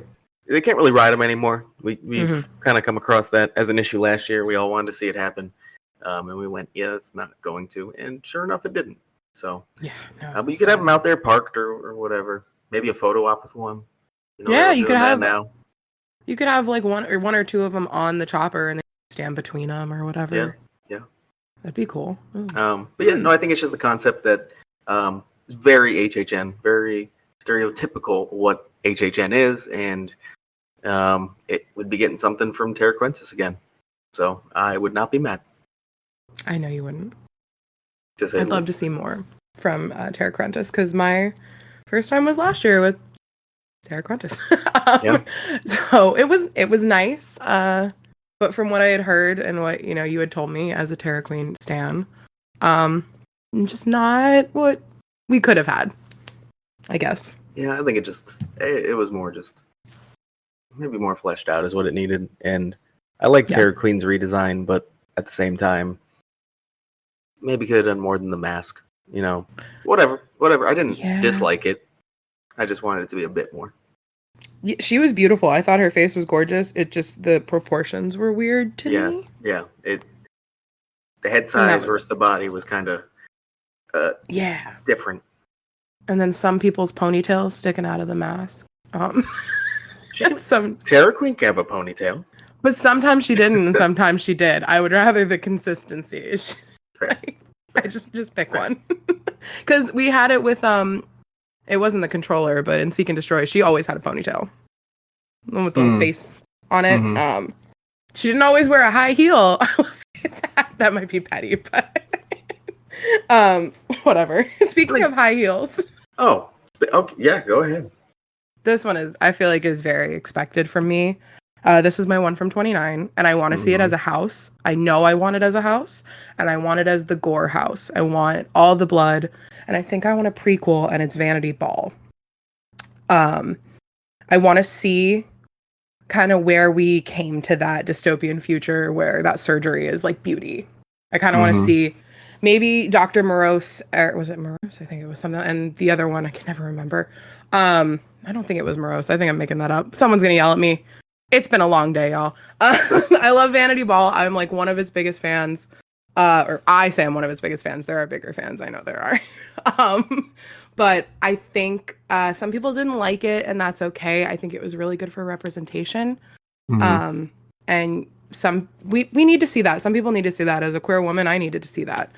A: they can't really ride them anymore. We've kind of come across that as an issue last year. We all wanted to see it happen, and we went, yeah, it's not going to, and sure enough, it didn't. So
B: Yeah. No,
A: but you could have them out there parked or whatever. Maybe a photo op with one.
B: yeah,
A: they're
B: you could
A: doing that
B: have
A: now.
B: You could have like one or two of them on the chopper and then stand between them or whatever.
A: Yeah.
B: That'd be cool.
A: But yeah, no, I think it's just the concept that is very HHN, very stereotypical what HHN is, and it would be getting something from Terra Quintus again. So I would not be mad.
B: I know you wouldn't.
A: I'd
B: love to see more from Terra Quintus because my first time was last year with Terra Quintus. So it was nice. But from what I had heard and what you had told me as a Terra Queen stan, just not what we could have had, I guess.
A: Yeah, I think it was more just maybe more fleshed out is what it needed, and I like Terra Queen's redesign, but at the same time, maybe could have done more than the mask. Whatever. I didn't dislike it. I just wanted it to be a bit more.
B: She was beautiful. I thought her face was gorgeous. It just the proportions were weird to me.
A: Yeah. The head size versus the body was kind of different.
B: And then some people's ponytails sticking out of the mask.
A: Terra Queen can have a ponytail,
B: but sometimes she didn't, and sometimes she did. I would rather the consistency.
A: Fair.
B: I just pick one because we had it with It wasn't the controller, but in Seek and Destroy, she always had a ponytail, one with the little face on it. Mm-hmm. She didn't always wear a high heel. I will say that might be petty, but whatever. Speaking of high heels.
A: Oh, okay, yeah, go ahead.
B: This one I feel like is very expected from me. This is my one from 29, and I want to see it as a house. I know I want it as a house, and I want it as the gore house. I want all the blood, and I think I want a prequel, and it's Vanity Ball. I want to see kind of where we came to that dystopian future where that surgery is like beauty. I kind of want to see maybe Dr. Morose, or was it Morose? I think it was something, and the other one I can never remember. I don't think it was Morose. I think I'm making that up. Someone's gonna yell at me. It's been a long day, y'all. I love Vanity Ball. I'm like one of its biggest fans. Or I say I'm one of its biggest fans. There are bigger fans. I know there are. But I think some people didn't like it, and that's okay. I think it was really good for representation. And we need to see that. Some people need to see that. As a queer woman, I needed to see that.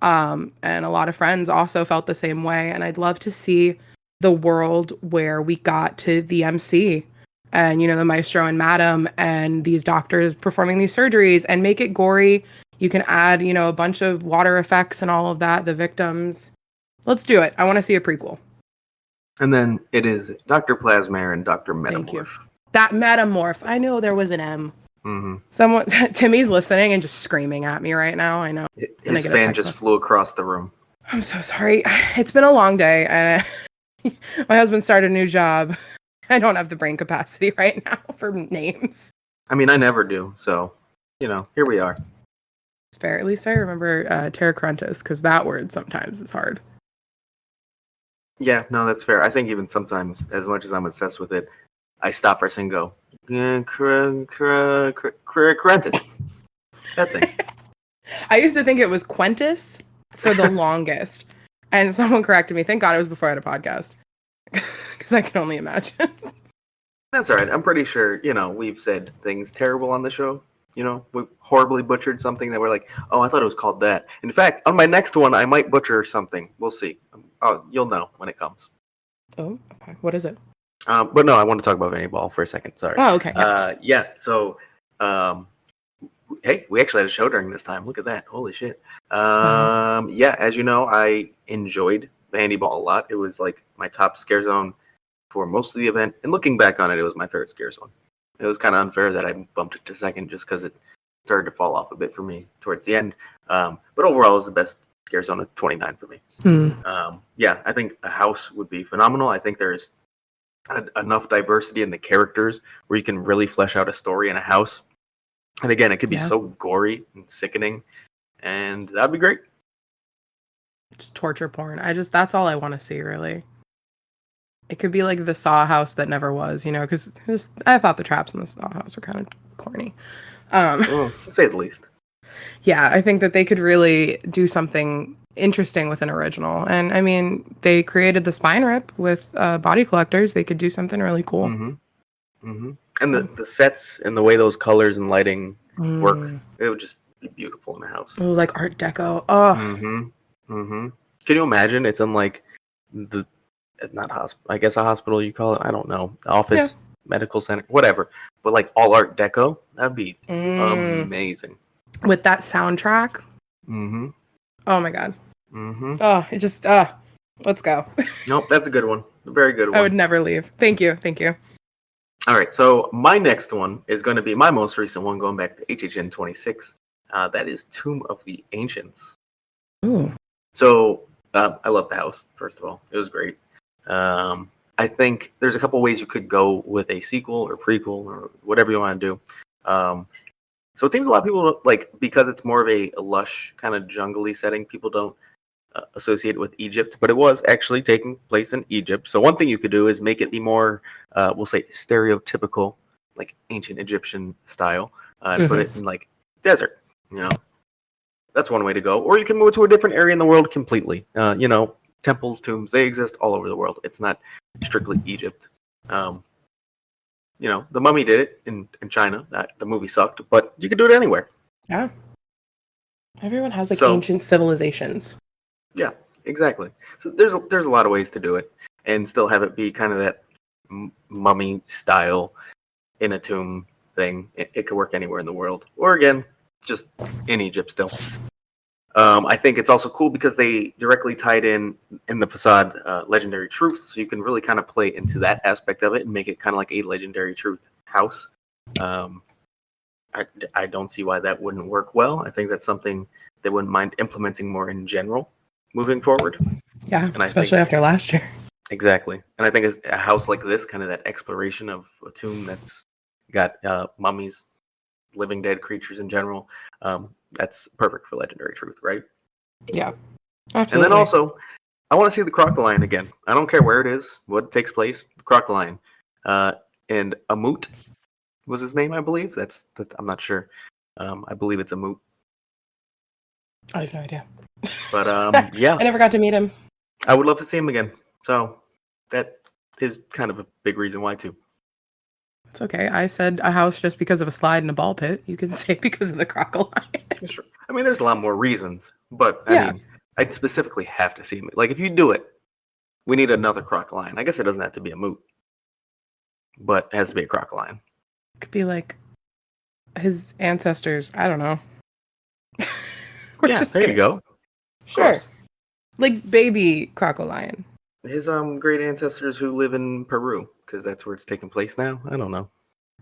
B: And a lot of friends also felt the same way. And I'd love to see the world where we got to the MC and, the maestro and madam and these doctors performing these surgeries and make it gory. You can add, a bunch of water effects and all of that, the victims. Let's do it. I want to see a prequel.
A: And then it is Dr. Plasmare and Dr. Metamorph.
B: Thank you. That Metamorph. I knew there was an M.
A: Mm-hmm.
B: Someone, Timmy's listening and just screaming at me right now. I know.
A: His fan just flew across the room.
B: I'm so sorry. It's been a long day. And my husband started a new job. I don't have the brain capacity right now for names.
A: I mean, I never do. So, here we are.
B: It's fair. At least I remember Terra Quintus, because that word sometimes is hard.
A: Yeah, no, that's fair. I think even sometimes, as much as I'm obsessed with it, I stop for a second and go, Quintus. That thing.
B: I used to think it was Quintus for the longest. And someone corrected me. Thank God it was before I had a podcast. Because I can only imagine.
A: That's all right. I'm pretty sure, we've said things terrible on the show. We've horribly butchered something that we're like, oh, I thought it was called that. In fact, on my next one, I might butcher something. We'll see. You'll know when it comes.
B: Oh, okay. What is it?
A: But no, I want to talk about Vanity Ball for a second. Sorry.
B: Oh, okay. Yes.
A: Yeah. So, hey, we actually had a show during this time. Look at that. Holy shit. Yeah, as you know, I enjoyed Vanity Ball a lot. It was like my top scare zone for most of the event. And looking back on it, it was my favorite scare zone. It was kind of unfair that I bumped it to second just because it started to fall off a bit for me towards the end. But overall, it was the best scare zone at 29 for me. Yeah, I think a house would be phenomenal. I think there's enough diversity in the characters where you can really flesh out a story in a house. And again, it could be so gory and sickening and that'd be great.
B: Just torture porn. That's all I want to see, really. It could be like the Saw house that never was, because I thought the traps in the Saw house were kind of corny.
A: Well, to say the least.
B: Yeah, I think that they could really do something interesting with an original. And I mean, they created the spine rip with body collectors. They could do something really cool.
A: Mm-hmm. Mm-hmm. And the sets and the way those colors and lighting work, it would just be beautiful in a house.
B: Oh, like Art Deco. Oh.
A: Mm-hmm. Mm-hmm. Can you imagine? It's in like not hospital. I guess a hospital you call it. I don't know. Office, medical center, whatever. But like all Art Deco, that'd be amazing.
B: With that soundtrack.
A: Mm-hmm.
B: Oh my god.
A: Mm-hmm.
B: Oh, it just let's go.
A: Nope, that's a good one. A very good one.
B: I would never leave. Thank you.
A: All right, so my next one is going to be my most recent one, going back to HHN 26. That is Tomb of the Ancients.
B: Ooh.
A: So I love the house. First of all, it was great. I think there's a couple ways you could go with a sequel or prequel or whatever you want to do. So it seems a lot of people like, because it's more of a lush kind of jungly setting, people don't associate it with Egypt, but it was actually taking place in Egypt. So one thing you could do is make it the more, we'll say, stereotypical, like ancient Egyptian style, and put it in like desert. That's one way to go. Or you can move to a different area in the world completely. Temples, tombs, they exist all over the world. It's not strictly Egypt. The Mummy did it in China. The movie sucked, but you could do it anywhere.
B: Yeah. Everyone has like ancient civilizations.
A: Yeah, exactly. So there's a lot of ways to do it and still have it be kind of that mummy style in a tomb thing. It could work anywhere in the world, or again, just in Egypt still. I think it's also cool because they directly tied in the facade legendary truth, so you can really kind of play into that aspect of it and make it kind of like a legendary truth house. I don't see why that wouldn't work well. I think that's something they wouldn't mind implementing more in general moving forward.
B: Yeah, and especially after last year.
A: Exactly. And I think as a house like this, kind of that exploration of a tomb that's got mummies, living dead creatures in general, that's perfect for legendary truth, right?
B: Yeah, absolutely.
A: And then also, I want to see the crocodile again. I don't care where it is, what takes place. The crocodile, and Amut was his name, I believe. That's I'm not sure. I believe it's Amut.
B: I have no idea.
A: But yeah,
B: I never got to meet him.
A: I would love to see him again. So that is kind of a big reason why too.
B: It's okay. I said a house just because of a slide and a ball pit. You can say because of the crocodile.
A: Sure. I mean, there's a lot more reasons, but I mean, I'd specifically have to see him. Like, if you do it, we need another crocodile. I guess it doesn't have to be a moot, but it has to be a crocodile.
B: It could be like his ancestors. I don't know.
A: There you go.
B: Sure. Like baby crocodile.
A: His great ancestors who live in Peru, because that's where it's taking place now. I don't know.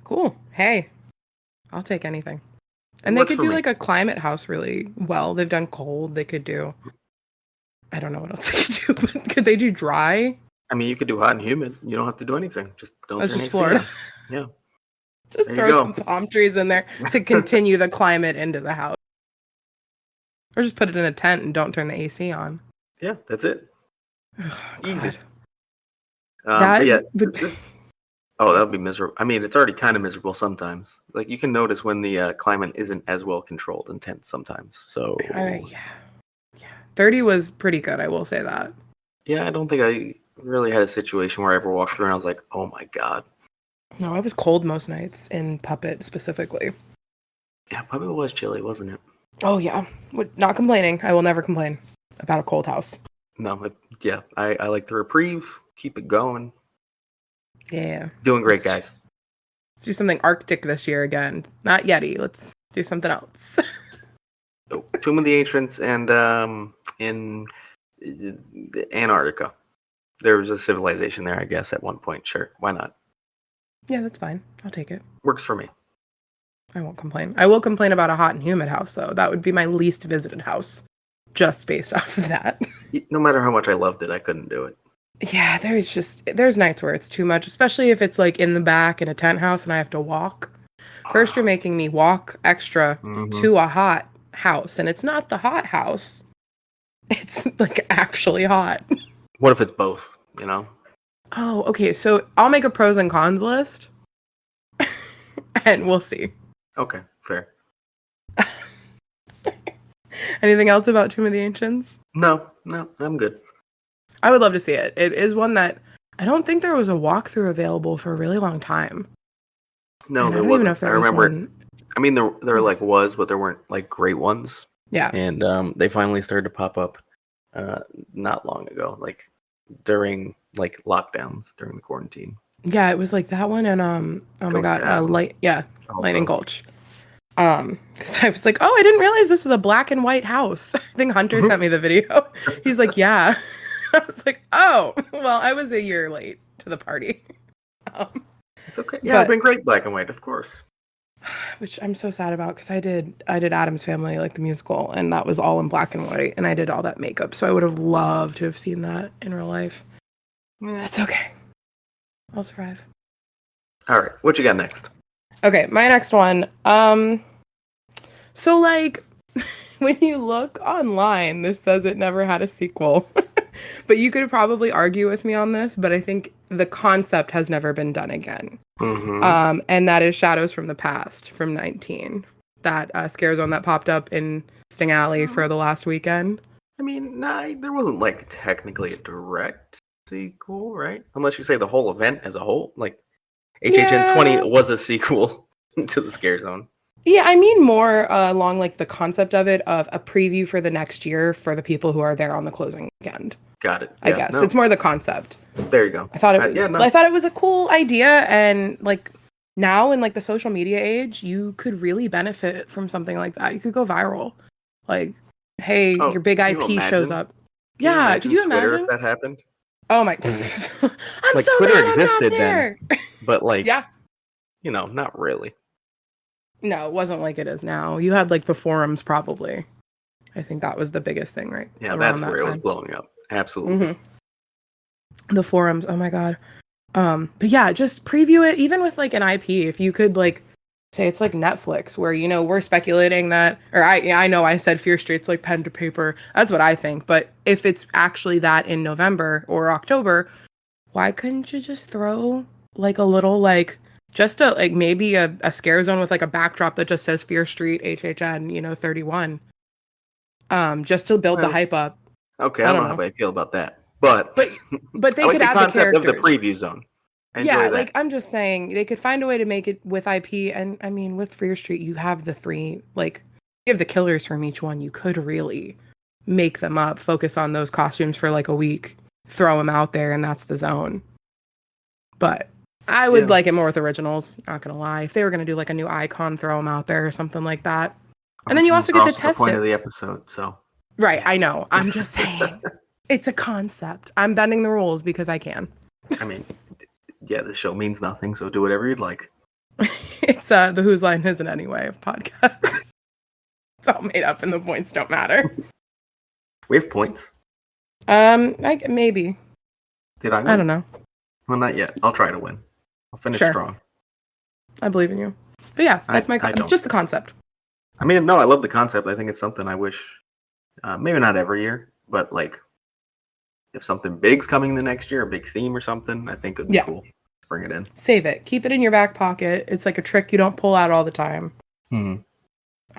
B: Cool. Hey, I'll take anything. And they could do like a climate house really well. They've done cold. They could do. I don't know what else they could do, but could they do dry?
A: I mean, you could do hot and humid. You don't have to do anything. Just don't.
B: That's just Florida.
A: Yeah.
B: Just throw some palm trees in there to continue the climate into the house. Or just put it in a tent and don't turn the AC on.
A: Yeah, that's it.
B: Oh,
A: easy.
B: That
A: would be miserable. I mean, it's already kind of miserable sometimes. Like, you can notice when the climate isn't as well controlled and tense sometimes. So
B: yeah. 30 was pretty good, I will say that.
A: Yeah, I don't think I really had a situation where I ever walked through and I was like, oh my god.
B: No, I was cold most nights in Puppet specifically.
A: Yeah, Puppet was chilly, wasn't it?
B: Oh yeah, not complaining. I will never complain about a cold house.
A: No, I like the reprieve. Keep it going.
B: Yeah.
A: Doing great, guys.
B: Let's do something Arctic this year again. Not Yeti. Let's do something else.
A: Tomb of the Ancients and in Antarctica. There was a civilization there, I guess, at one point. Sure, why not?
B: Yeah, that's fine. I'll take it.
A: Works for me.
B: I won't complain. I will complain about a hot and humid house, though. That would be my least visited house, just based off of that.
A: No matter how much I loved it, I couldn't do it.
B: Yeah, there's nights where it's too much, especially if it's like in the back in a tent house and I have to walk. First, you're making me walk extra to a hot house, and it's not the hot house. It's like actually hot.
A: What if it's both? You know?
B: Oh, okay. So I'll make a pros and cons list, and we'll see.
A: Okay, fair.
B: Anything else about Tomb of the Ancients?
A: No, I'm good.
B: I would love to see it. It is one that I don't think there was a walkthrough available for a really long time.
A: No,
B: And
A: there
B: I don't
A: wasn't.
B: even know if there
A: I
B: was
A: remember.
B: one.
A: I mean, there like was, but there weren't like great ones.
B: Yeah.
A: And they finally started to pop up not long ago, like during like lockdowns during the quarantine.
B: Yeah, it was like that one and oh my
A: Ghost
B: god,
A: Town
B: Lightning
A: also.
B: Gulch. Because I was like, oh, I didn't realize this was a black and white house. I think Hunter sent me the video. He's like, yeah. I was like, oh, well, I was a year late to the party.
A: It's okay. Yeah, it's been great black and white, of course.
B: Which I'm so sad about because I did Addams Family, like the musical, and that was all in black and white, and I did all that makeup, so I would have loved to have seen that in real life.
A: Yeah.
B: It's okay. I'll survive.
A: All right, what you got next?
B: Okay, my next one. So like when you look online, this says it never had a sequel. But you could probably argue with me on this, but I think the concept has never been done again.
A: Mm-hmm.
B: And that is Shadows from the Past from 19. That scare zone that popped up in Sting Alley for the last weekend.
A: I mean, there wasn't like technically a direct sequel, right? Unless you say the whole event as a whole. Like HHN 20 was a sequel to the scare zone.
B: Yeah, I mean more along like the concept of it, of a preview for the next year for the people who are there on the closing weekend.
A: Got it.
B: I guess it's more the concept.
A: There you go.
B: I thought it was. I thought it was a cool idea, and like now in like the social media age, you could really benefit from something like that. You could go viral. Like, hey, your big IP shows up. Yeah, could you imagine
A: if that happened?
B: Oh my! I'm
A: like
B: so
A: Twitter
B: mad
A: existed
B: I'm not there.
A: then, but like,
B: yeah,
A: you know, not really.
B: No, it wasn't like it is now. You had like the forums, probably. I think that was the biggest thing, right?
A: Yeah, that's where it was blowing up. Absolutely.
B: Mm-hmm. The forums. Oh my god. But yeah, just preview it, even with like an IP. If you could like say it's like Netflix, where you know we're speculating that, or I know I said Fear Street's like pen to paper. That's what I think. But if it's actually that in November or October, why couldn't you just throw like a little like just a like maybe a scare zone with like a backdrop that just says Fear Street HHN 31. Just to build the hype up.
A: Okay, I don't know how I feel about that. But
B: they
A: I
B: could
A: like
B: add
A: the concept
B: the
A: of the preview zone.
B: Yeah, like I'm just saying they could find a way to make it with IP, and I mean with Fear Street you have the three, like you have the killers from each one. You could really make them up, focus on those costumes for like a week, throw them out there, and that's the zone. But I would like it more with originals, not gonna lie. If they were gonna do like a new icon, throw them out there or something like that. And then you also get to test
A: the point
B: it.
A: Of the episode, so
B: right, I know. I'm just saying, it's a concept. I'm bending the rules because I can.
A: I mean, yeah, the show means nothing, so do whatever you'd like.
B: It's the Whose Line Is It Anyway of podcasts. It's all made up, and the points don't matter.
A: We have points.
B: Maybe.
A: Did I win?
B: I don't know.
A: Well, not yet. I'll try to win. I'll finish strong.
B: I believe in you. But yeah, that's just the concept.
A: I mean, no, I love the concept. I think it's something I wish, maybe not every year, but like if something big's coming the next year, a big theme or something, I think it'd be cool. Bring it in.
B: Save it. Keep it in your back pocket. It's like a trick you don't pull out all the time.
A: Mm-hmm.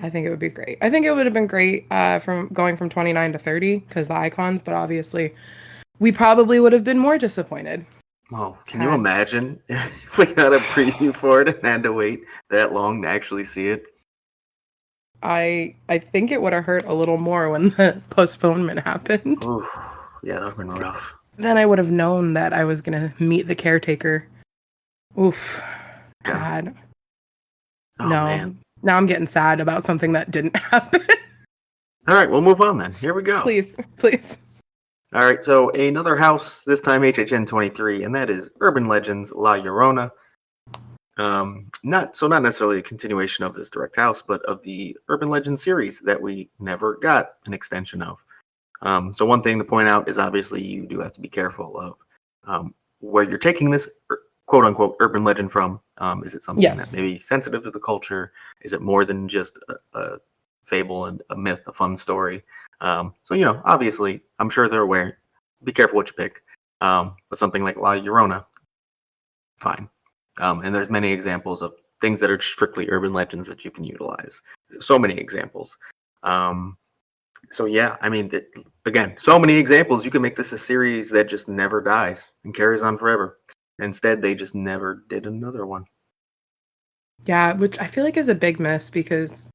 B: I think it would be great. I think it would have been great from going from 29 to 30 because the icons, but obviously we probably would have been more disappointed.
A: Oh, can you imagine if we got a preview for it and had to wait that long to actually see it?
B: I think it would have hurt a little more when the postponement happened.
A: Ooh, yeah, that would have been rough.
B: Then I would have known that I was going to meet the caretaker. Oof. God.
A: Oh,
B: no.
A: Man.
B: Now I'm getting sad about something that didn't happen.
A: All right, we'll move on then. Here we go.
B: Please.
A: All right, so another house, this time HHN 23, and that is Urban Legends La Llorona. Not necessarily a continuation of this direct house, but of the Urban Legends series that we never got an extension of. So one thing to point out is obviously you do have to be careful of where you're taking this quote unquote urban legend from. Is it something that may be sensitive to the culture? Is it more than just a fable, a myth, a fun story. So obviously, I'm sure they're aware. Be careful what you pick. But something like La Llorona, fine. And there's many examples of things that are strictly urban legends that you can utilize. So many examples. So yeah, I mean, again, so many examples. You can make this a series that just never dies and carries on forever. Instead, they just never did another one.
B: Yeah, which I feel like is a big miss because,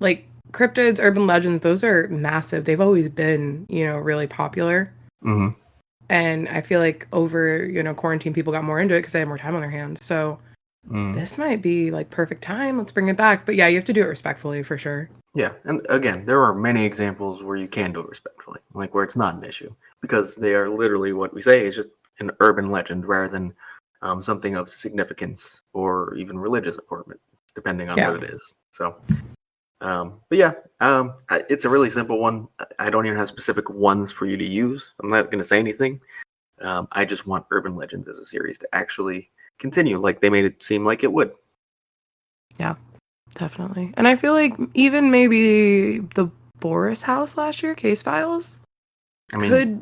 B: like, cryptids, urban legends, those are massive. They've always been, really popular.
A: Mm-hmm.
B: And I feel like over, quarantine, people got more into it because they had more time on their hands. So this might be like perfect time. Let's bring it back. But yeah, you have to do it respectfully for sure.
A: Yeah, and again, there are many examples where you can do it respectfully, like where it's not an issue, because they are literally what we say is just an urban legend rather than something of significance or even religious importance, depending on what it is. So, but yeah, it's a really simple one. I don't even have specific ones for you to use. I'm not going to say anything. I just want Urban Legends as a series to actually continue, like they made it seem like it would.
B: Yeah. Definitely. And I feel like even maybe the Boris house last year, Case Files, could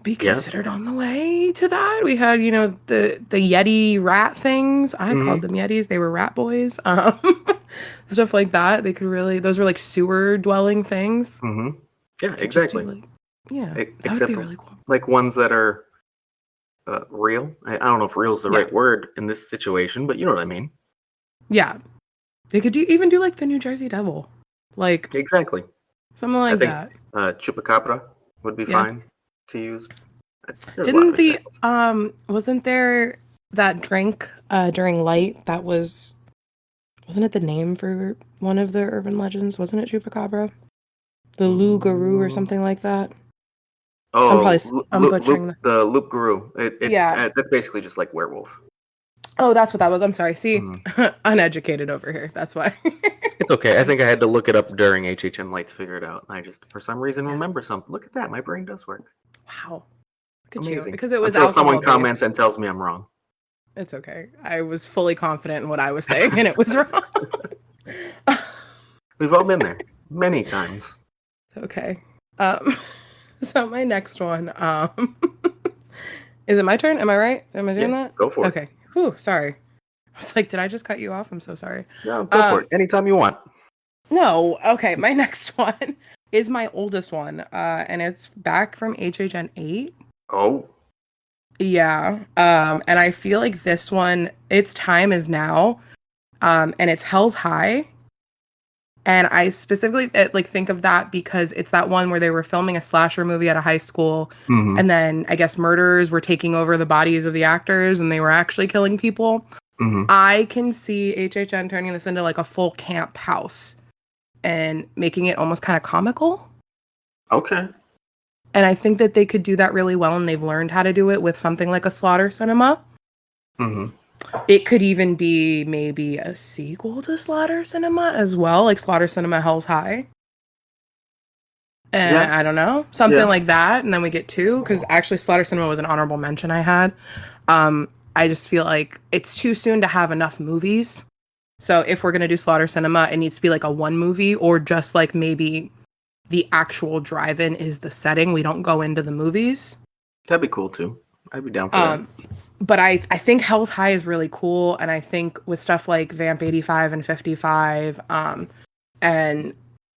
B: be considered on the way to that. We had, the Yeti rat things. I called them Yetis. They were rat boys. Stuff like that. They could really, those were like sewer dwelling things.
A: Mm-hmm. Yeah, exactly.
B: That would be really cool.
A: Like ones that are real. I don't know if real is the right word in this situation, but you know what I mean.
B: Yeah. They could even do like the New Jersey Devil, like
A: exactly
B: something like that.
A: Chupacabra would be fine to use.
B: Didn't wasn't there that drink during Light that wasn't it the name for one of the urban legends? Wasn't it Chupacabra? The Lou Guru or something like that.
A: Oh,
B: I'm butchering
A: the Loop Guru. That's basically just like werewolf.
B: Oh, that's what that was. I'm sorry. See, uneducated over here. That's why.
A: It's okay. I think I had to look it up during HHN Lights to figure it out. I just, for some reason, remember something. Look at that. My brain does work.
B: Wow. Look at
A: Amazing.
B: You. Because it was
A: until someone comments and tells me I'm wrong.
B: It's okay. I was fully confident in what I was saying, and it was wrong.
A: We've all been there many times.
B: Okay. So my next one, is it my turn? Am I right? Am I doing that?
A: Go for it.
B: Okay. Whew, sorry. I was like, did I just cut you off? I'm so sorry.
A: No, go for it. Anytime you want.
B: No. Okay. My next one is my oldest one. And it's back from HHN 8.
A: Oh.
B: Yeah. And I feel like this one, its time is now. And it's Hell's High. And I specifically think of that because it's that one where they were filming a slasher movie at a high school.
A: Mm-hmm.
B: And then I guess murderers were taking over the bodies of the actors and they were actually killing people.
A: Mm-hmm.
B: I can see HHN turning this into like a full camp house and making it almost kind of comical.
A: Okay.
B: And I think that they could do that really well, and they've learned how to do it with something like a Slaughter Cinema.
A: Mm-hmm.
B: It could even be maybe a sequel to Slaughter Cinema as well, like Slaughter Cinema Hell's High. And I don't know, something like that. And then we get 2, because actually Slaughter Cinema was an honorable mention I had. I just feel like it's too soon to have enough movies. So if we're going to do Slaughter Cinema, it needs to be like a 1 movie, or just like maybe the actual drive-in is the setting. We don't go into the movies.
A: That'd be cool too. I'd be down for that.
B: But I think Hell's High is really cool. And I think with stuff like Vamp 85 and 55, and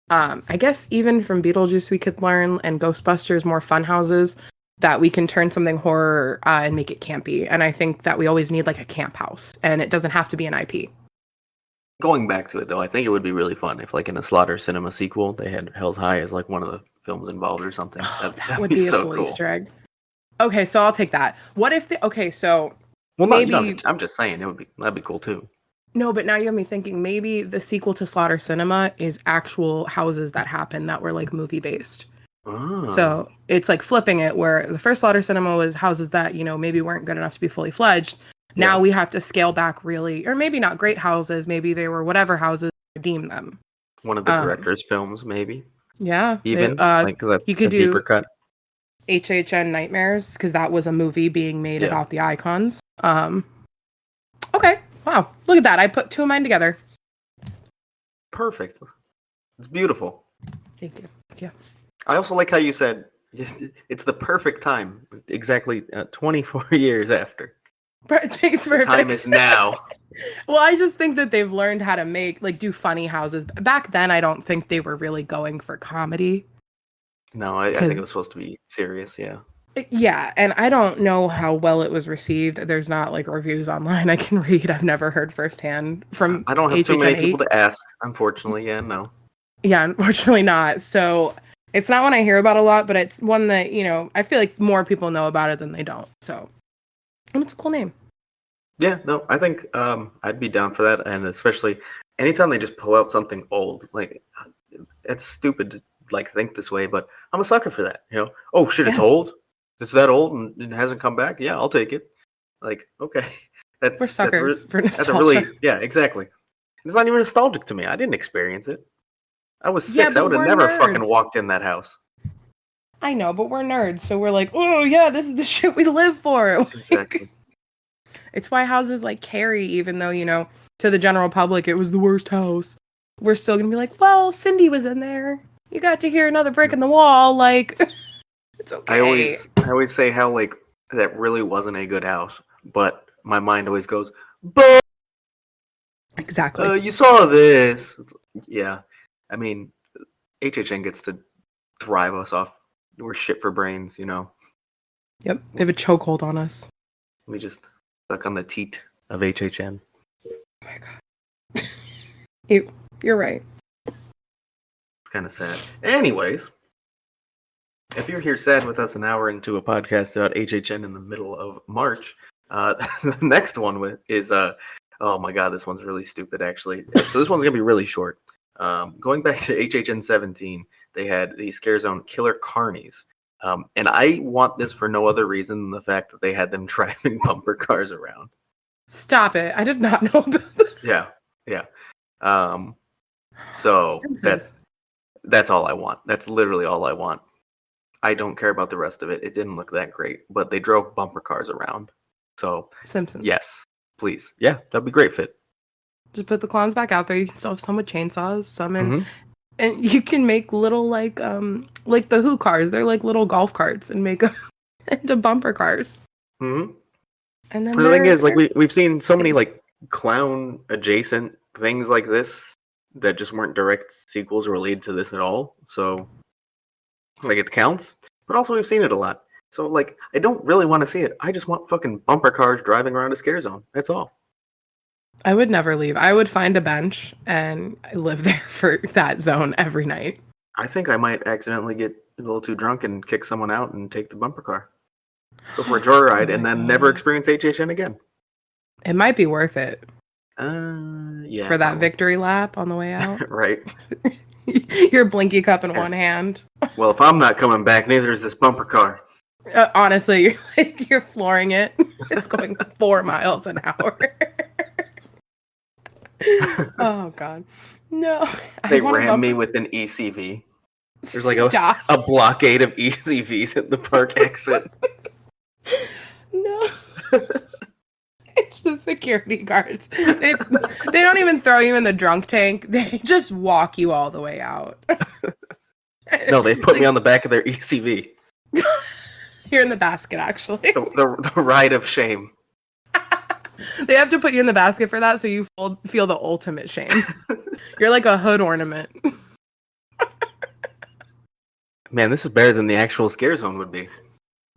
B: I guess even from Beetlejuice we could learn, and Ghostbusters, more fun houses, that we can turn something horror and make it campy. And I think that we always need like a camp house, and it doesn't have to be an IP.
A: Going back to it though, I think it would be really fun if, like, in a Slaughter Cinema sequel, they had Hell's High as like one of the films involved or something.
B: Oh, that would be so a cool Easter egg. Okay, so I'll take that. What if maybe
A: I'm just saying that'd be cool too.
B: No, but now you have me thinking maybe the sequel to Slaughter Cinema is actual houses that happen that were like movie based.
A: Oh.
B: So it's like flipping it, where the first Slaughter Cinema was houses that, maybe weren't good enough to be fully fledged. Now we have to scale back really, or maybe not great houses, maybe they were whatever houses, redeem them.
A: One of the director's films, maybe.
B: Yeah.
A: Even
B: you could do
A: deeper cut.
B: HHN Nightmares, because that was a movie being made about the icons. Okay. Wow. Look at that. I put 2 of mine together.
A: Perfect. It's beautiful.
B: Thank you. Yeah.
A: I also like how you said it's the perfect time. Exactly 24 years after.
B: It's
A: The time is now.
B: Well, I just think that they've learned how to do funny houses. Back then, I don't think they were really going for comedy.
A: No, I think it was supposed to be serious, yeah.
B: Yeah, and I don't know how well it was received. There's not like reviews online I can read. I've never heard firsthand from
A: I don't have too
B: HHN
A: many people to ask, unfortunately. Yeah, no.
B: Yeah, unfortunately not. So it's not one I hear about a lot, but it's one that, I feel like more people know about it than they don't. So, and it's a cool name.
A: Yeah, no, I think I'd be down for that, and especially anytime they just pull out something old, like it's stupid to like think this way, but I'm a sucker for that. Oh shit, it's old. It's that old and it hasn't come back. Yeah, I'll take it. Like, okay,
B: We're suckers for nostalgia.
A: that's a really exactly. It's not even nostalgic to me. I didn't experience it. I was 6. I would have never fucking walked in that house.
B: I know, but we're nerds, so we're like, oh yeah, this is the shit we live for.
A: Exactly.
B: It's why houses like Carrie, even though, to the general public it was the worst house, we're still gonna be like, well, Cindy was in there. You got to hear another brick in the wall, like it's okay.
A: I always say how like that really wasn't a good house, but my mind always goes, but
B: exactly.
A: You saw this. Yeah. I mean, HHN gets to thrive us off. We're shit for brains,
B: Yep. They have a chokehold on us.
A: We just stuck on the teat of HHN.
B: Oh my god. You're right.
A: It's kind of sad. Anyways, if you're here sad with us an hour into a podcast about HHN in the middle of March, the next one is oh my god, this one's really stupid actually. So this one's gonna be really short. Going back to HHN 17, they had the Scare Zone Killer Carnies. And I want this for no other reason than the fact that they had them driving bumper cars around.
B: Stop it. I did not know about that.
A: Yeah. So that's all I want. That's literally all I want. I don't care about the rest of it. It didn't look that great, but they drove bumper cars around. So
B: Simpsons.
A: Yes, please. Yeah, that'd be great fit.
B: Just put the clowns back out there. You can still have some with chainsaws, some in, and you can make little like the Who cars. They're like little golf carts and make them into bumper cars.
A: Mm-hmm.
B: And then
A: the thing is, like we've seen so many like clown adjacent things like this that just weren't direct sequels related to this at all. So like it counts, but also we've seen it a lot. So like I don't really want to see it. I just want fucking bumper cars driving around a Scare Zone. That's all.
B: I would never leave. I would find a bench and live there for that zone every night.
A: I think I might accidentally get a little too drunk and kick someone out and take the bumper car. Go for a joyride and then never experience HHN again.
B: It might be worth it.
A: Yeah.
B: For that victory lap on the way out.
A: Right.
B: Your blinky cup in one hand.
A: Well, if I'm not coming back, neither is this bumper car.
B: Honestly, you're flooring it. It's going 4 miles an hour. Oh god, no!
A: They ram me with an ECV. There's like a blockade of ECVs at the park exit.
B: No, it's just security guards. They don't even throw you in the drunk tank. They just walk you all the way out.
A: No, they put me on the back of their ECV.
B: You're in the basket, actually.
A: The ride of shame.
B: They have to put you in the basket for that, so you feel the ultimate shame. You're like a hood ornament.
A: Man, this is better than the actual Scare Zone would be.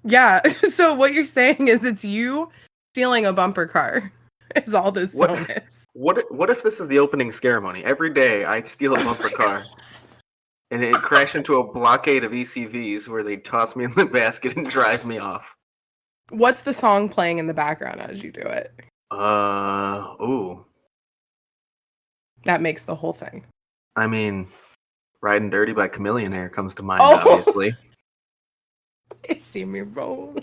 B: Yeah, so what you're saying is it's you stealing a bumper car. Is all this zone is.
A: What if this is the opening ceremony? Every day I steal a bumper car. And it crashed into a blockade of ECVs where they toss me in the basket and drive me off.
B: What's the song playing in the background as you do it?
A: Ooh.
B: That makes the whole thing.
A: I mean, Riding Dirty by Chameleon Hair comes to mind, obviously.
B: They see me roll.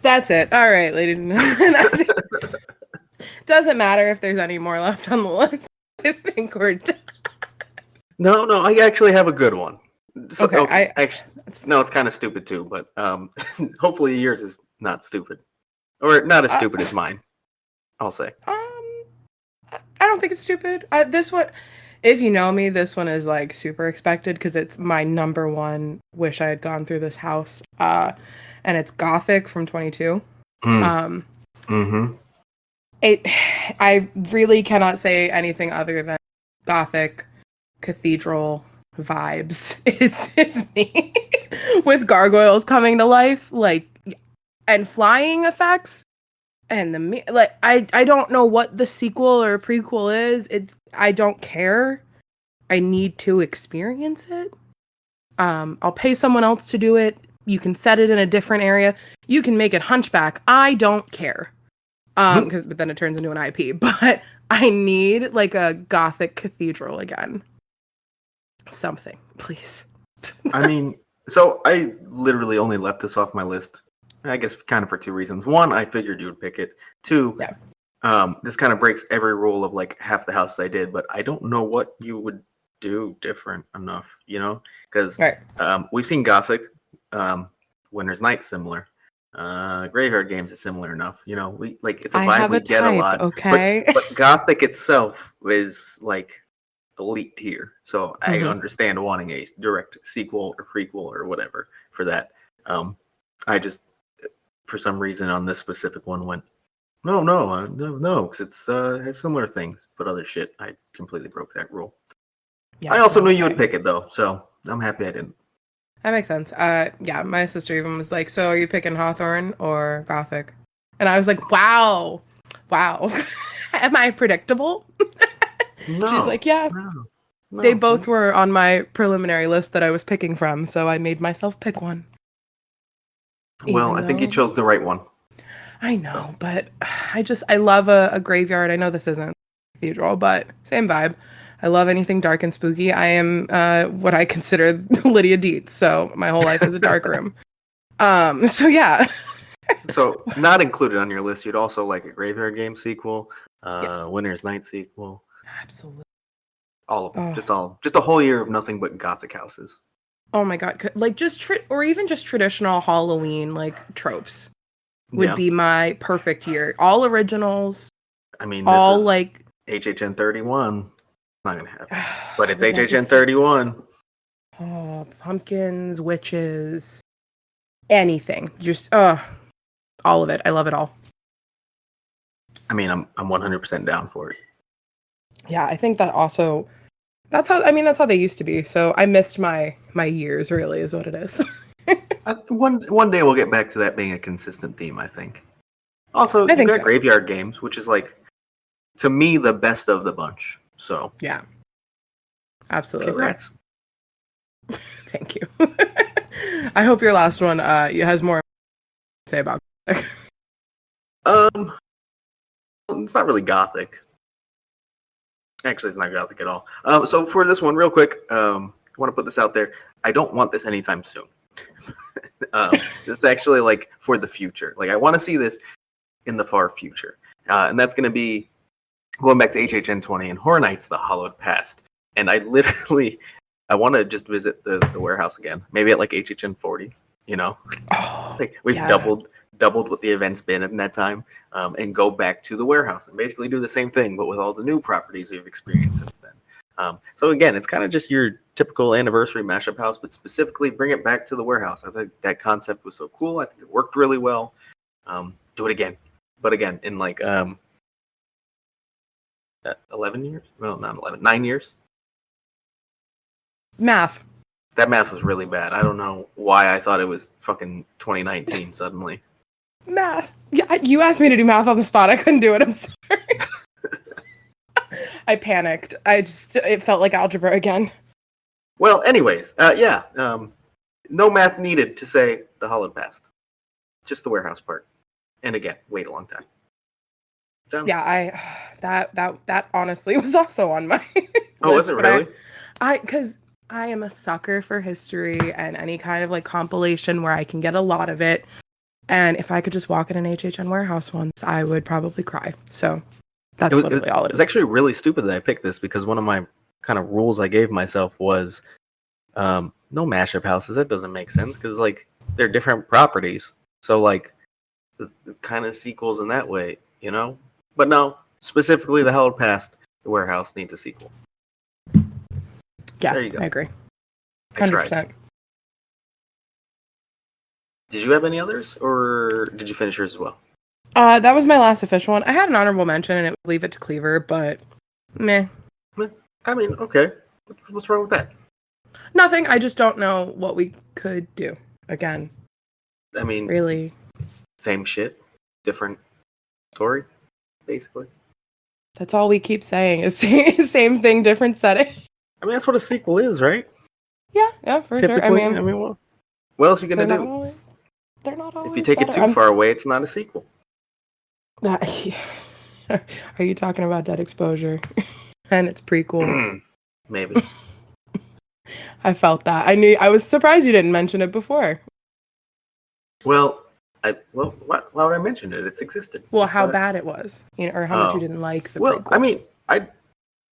B: That's it. All right, ladies and gentlemen. Doesn't matter if there's any more left on the list. I think we're done.
A: No, I actually have a good one. So,
B: okay.
A: No, it's kind of stupid too, but hopefully yours is not stupid. Or not as stupid as mine, I'll say.
B: I don't think it's stupid. This one, if you know me, this one is like super expected because it's my number one wish I had gone through this house. And it's Gothic from 22.
A: Mm.
B: Um,
A: Mm-hmm.
B: it, I really cannot say anything other than Gothic cathedral vibes is me with gargoyles coming to life, like, and flying effects. And I don't know what the sequel or prequel is. I don't care. I need to experience it. I'll pay someone else to do it. You can set it in a different area. You can make it Hunchback. I don't care. But then it turns into an IP. But I need like a Gothic cathedral again. Something, please.
A: I mean, so I literally only left this off my list. I guess kind of for two reasons. One, I figured you would pick it. Two,
B: Yeah.
A: this kind of breaks every rule of like half the houses I did, but I don't know what you would do different enough, because
B: Right.
A: we've seen Gothic, Winter's Night similar, Graveyard Games is similar enough. We like it's a
B: I
A: vibe
B: have
A: we
B: a
A: get a
B: type,
A: lot.
B: okay?
A: But Gothic itself is like elite tier, so I
B: Mhm.
A: understand wanting a direct sequel or prequel or whatever for that. I just for some reason on this specific one went no, because it's has similar things, but other shit. I completely broke that rule.
B: Yeah,
A: I also
B: no,
A: knew you would pick it though, so I'm happy I didn't.
B: that makes sense. Yeah, my sister even was like, "So are you picking Hawthorne or Gothic?" And I was like, "Wow, wow, am I predictable?" She's
A: No,
B: like, "Yeah."
A: no,
B: They
A: no.
B: both were on my preliminary list that I was picking from, so I made myself pick one.
A: Well,
B: Even
A: I think you
B: though
A: chose the right one.
B: I
A: So
B: know, but I love a graveyard. I know this isn't a cathedral, but same vibe. I love anything dark and spooky. I am what I consider Lydia Dietz, so my whole life is a dark room. So yeah.
A: So not included on your list, you'd also like a Graveyard Game sequel,
B: Yes.
A: Winter's Night sequel,
B: Absolutely.
A: all of them,
B: Oh,
A: just a whole year of nothing but Gothic houses.
B: oh my God. Like just or even just traditional Halloween like tropes would
A: Yeah,
B: be my perfect year. All originals,
A: I mean this
B: all
A: is
B: like
A: HHN 31. Not gonna happen, but
B: I
A: it's
B: would love to
A: HHN
B: see
A: 31.
B: pumpkins, witches, anything. Just all of it. I love it all.
A: I mean, I'm 100% down for it.
B: Yeah, I think that also that's how they used to be. So I missed my years really is what it is.
A: One day we'll get back to that being a consistent theme, I think. Also,
B: I
A: you
B: think
A: got
B: so.
A: Graveyard Games, which is like to me the best of the bunch. So
B: Yeah. Absolutely.
A: congrats.
B: Thank you. I hope your last one has more to say about it.
A: Um, it's not really Gothic. Actually, it's not Gothic at all. So for this one, real quick, I want to put this out there. I don't want this anytime soon. This is actually like for the future. Like I want to see this in the far future, and that's going to be going back to HHN 20 and Horror Nights: The Hollowed Past. And I want to just visit the warehouse again. Maybe at like HHN 40.
B: Oh,
A: Like we've
B: yeah.
A: doubled what the event's been in that time, and go back to the warehouse and basically do the same thing, but with all the new properties we've experienced since then. So again, it's kind of just your typical anniversary mashup house, but specifically bring it back to the warehouse. I think that concept was so cool. I think it worked really well. Do it again, but again in like 11 years. Well, not 11, 9 years.
B: Math.
A: That math was really bad. I don't know why I thought it was fucking 2019 suddenly.
B: Math. Yeah, you asked me to do math on the spot. I couldn't do it. I'm sorry. I panicked. It felt like algebra again.
A: Well, anyways, yeah. No math needed to say the Hollowed Past. Just the warehouse part. And again, wait a long time. Done.
B: Yeah, that honestly was also on my
A: Oh, was
B: list,
A: it
B: but
A: really?
B: because I am a sucker for history and any kind of like compilation where I can get a lot of it. And if I could just walk in an HHN warehouse once, I would probably cry. So that's literally all it
A: It was
B: is.
A: actually really stupid that I picked this because one of my kind of rules I gave myself was no mashup houses. That doesn't make sense because like they're different properties. So like the kind of sequels in that way, But no, specifically the Held Past. The Warehouse needs a sequel.
B: Yeah,
A: There you go.
B: I agree.
A: I
B: 100%.
A: tried. Did you have any others, or did you finish yours as well?
B: That was my last official one. I had an honorable mention, and it was Leave It to Cleaver, but meh.
A: I mean, okay. What's wrong with that?
B: Nothing. I just don't know what we could do. Again,
A: I mean,
B: really.
A: same shit, different story, basically.
B: That's all we keep saying is same thing, different setting.
A: I mean, that's what a sequel is, right?
B: Yeah, for
A: Typically,
B: sure. I mean,
A: what else are you gonna do?
B: They're not always
A: If you take
B: better.
A: it too far away, it's not a sequel.
B: Are you talking about Dead Exposure and its prequel?
A: Maybe.
B: I felt that. I was surprised you didn't mention it before.
A: Well, why would I mention it? It's existed.
B: Well,
A: it's
B: how bad it was, or how much you didn't like the prequel.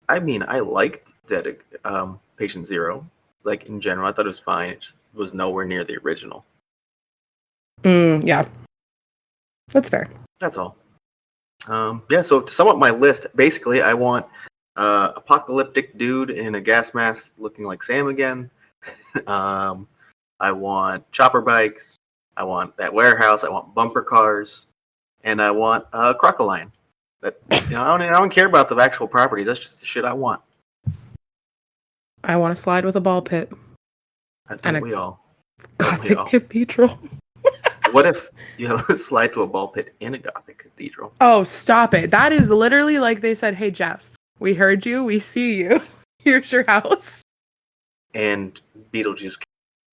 A: I mean, I liked Dead Patient Zero. Like in general, I thought it was fine. It just was nowhere near the original.
B: Yeah, that's fair.
A: That's all. Yeah. So to sum up my list, basically, I want apocalyptic dude in a gas mask looking like Sam again. I want chopper bikes. I want that warehouse. I want bumper cars, and I want Crocodile. That I don't care about the actual property. That's just the shit I want.
B: I want to slide with a ball pit.
A: I think we all.
B: Gothic cathedral.
A: What if you slide to a ball pit in a Gothic cathedral?
B: Oh, stop it! That is literally like they said, "Hey, Jess, we heard you. We see you. Here's your house."
A: And Beetlejuice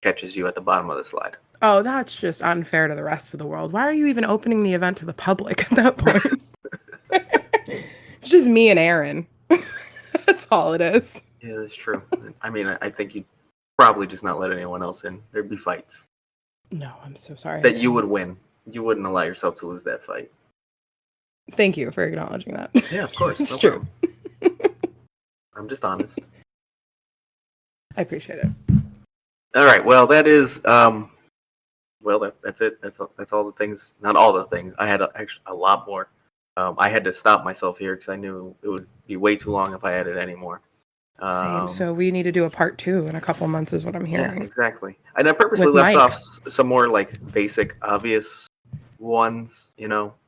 A: catches you at the bottom of the slide.
B: Oh, that's just unfair to the rest of the world. Why are you even opening the event to the public at that point? It's just me and Aaron. That's all it is.
A: Yeah, that's true. I mean, I think you'd probably just not let anyone else in. There'd be fights.
B: No, I'm so sorry.
A: That you would win. You wouldn't allow yourself to lose that fight.
B: Thank you for acknowledging that.
A: Yeah, of course.
B: It's true.
A: I'm just honest.
B: I appreciate it.
A: All right. Well, that is. That's it. That's all the things. Not all the things. I had actually a lot more. I had to stop myself here because I knew it would be way too long if I added any more.
B: Same. So we need to do a part 2 in a couple months, is what I'm hearing.
A: Yeah, exactly. And I purposely left off some more like basic, obvious ones,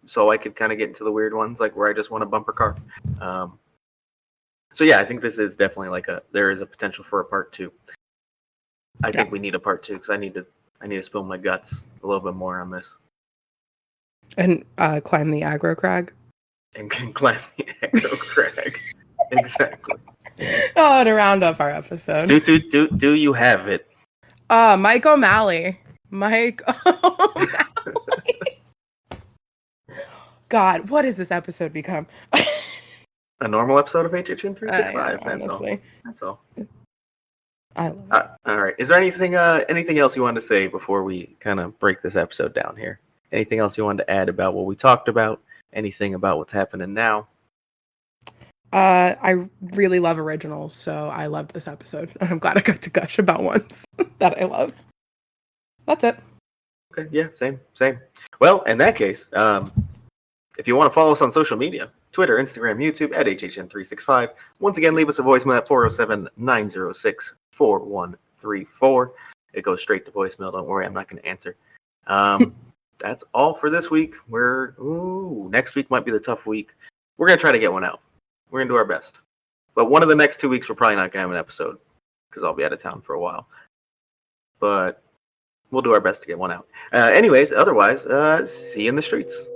A: so I could kind of get into the weird ones, like where I just want a bumper car. So yeah, I think this is definitely there is a potential for a part 2. I think we need a part 2 because I need to spill my guts a little bit more on this.
B: And climb the aggro crag.
A: And climb the aggro crag. Exactly.
B: Oh, to round up our episode.
A: Do you have it?
B: Mike O'Malley. Mike O'Malley. God, what has this episode become?
A: A normal episode of HHN 365. That's all.
B: I love it.
A: All right. Is there anything else you wanted to say before we kind of break this episode down here? Anything else you wanted to add about what we talked about? Anything about what's happening now?
B: I really love originals, so I loved this episode. I'm glad I got to gush about ones that I love. That's it.
A: Okay, yeah, same. Well, in that case, if you want to follow us on social media, Twitter, Instagram, YouTube, at HHN365. Once again, leave us a voicemail at 407-906-4134. It goes straight to voicemail. Don't worry, I'm not going to answer. That's all for this week. Next week might be the tough week. We're going to try to get one out. We're going to do our best. But one of the next 2 weeks, we're probably not going to have an episode because I'll be out of town for a while. But we'll do our best to get one out. Anyways, otherwise, see you in the streets.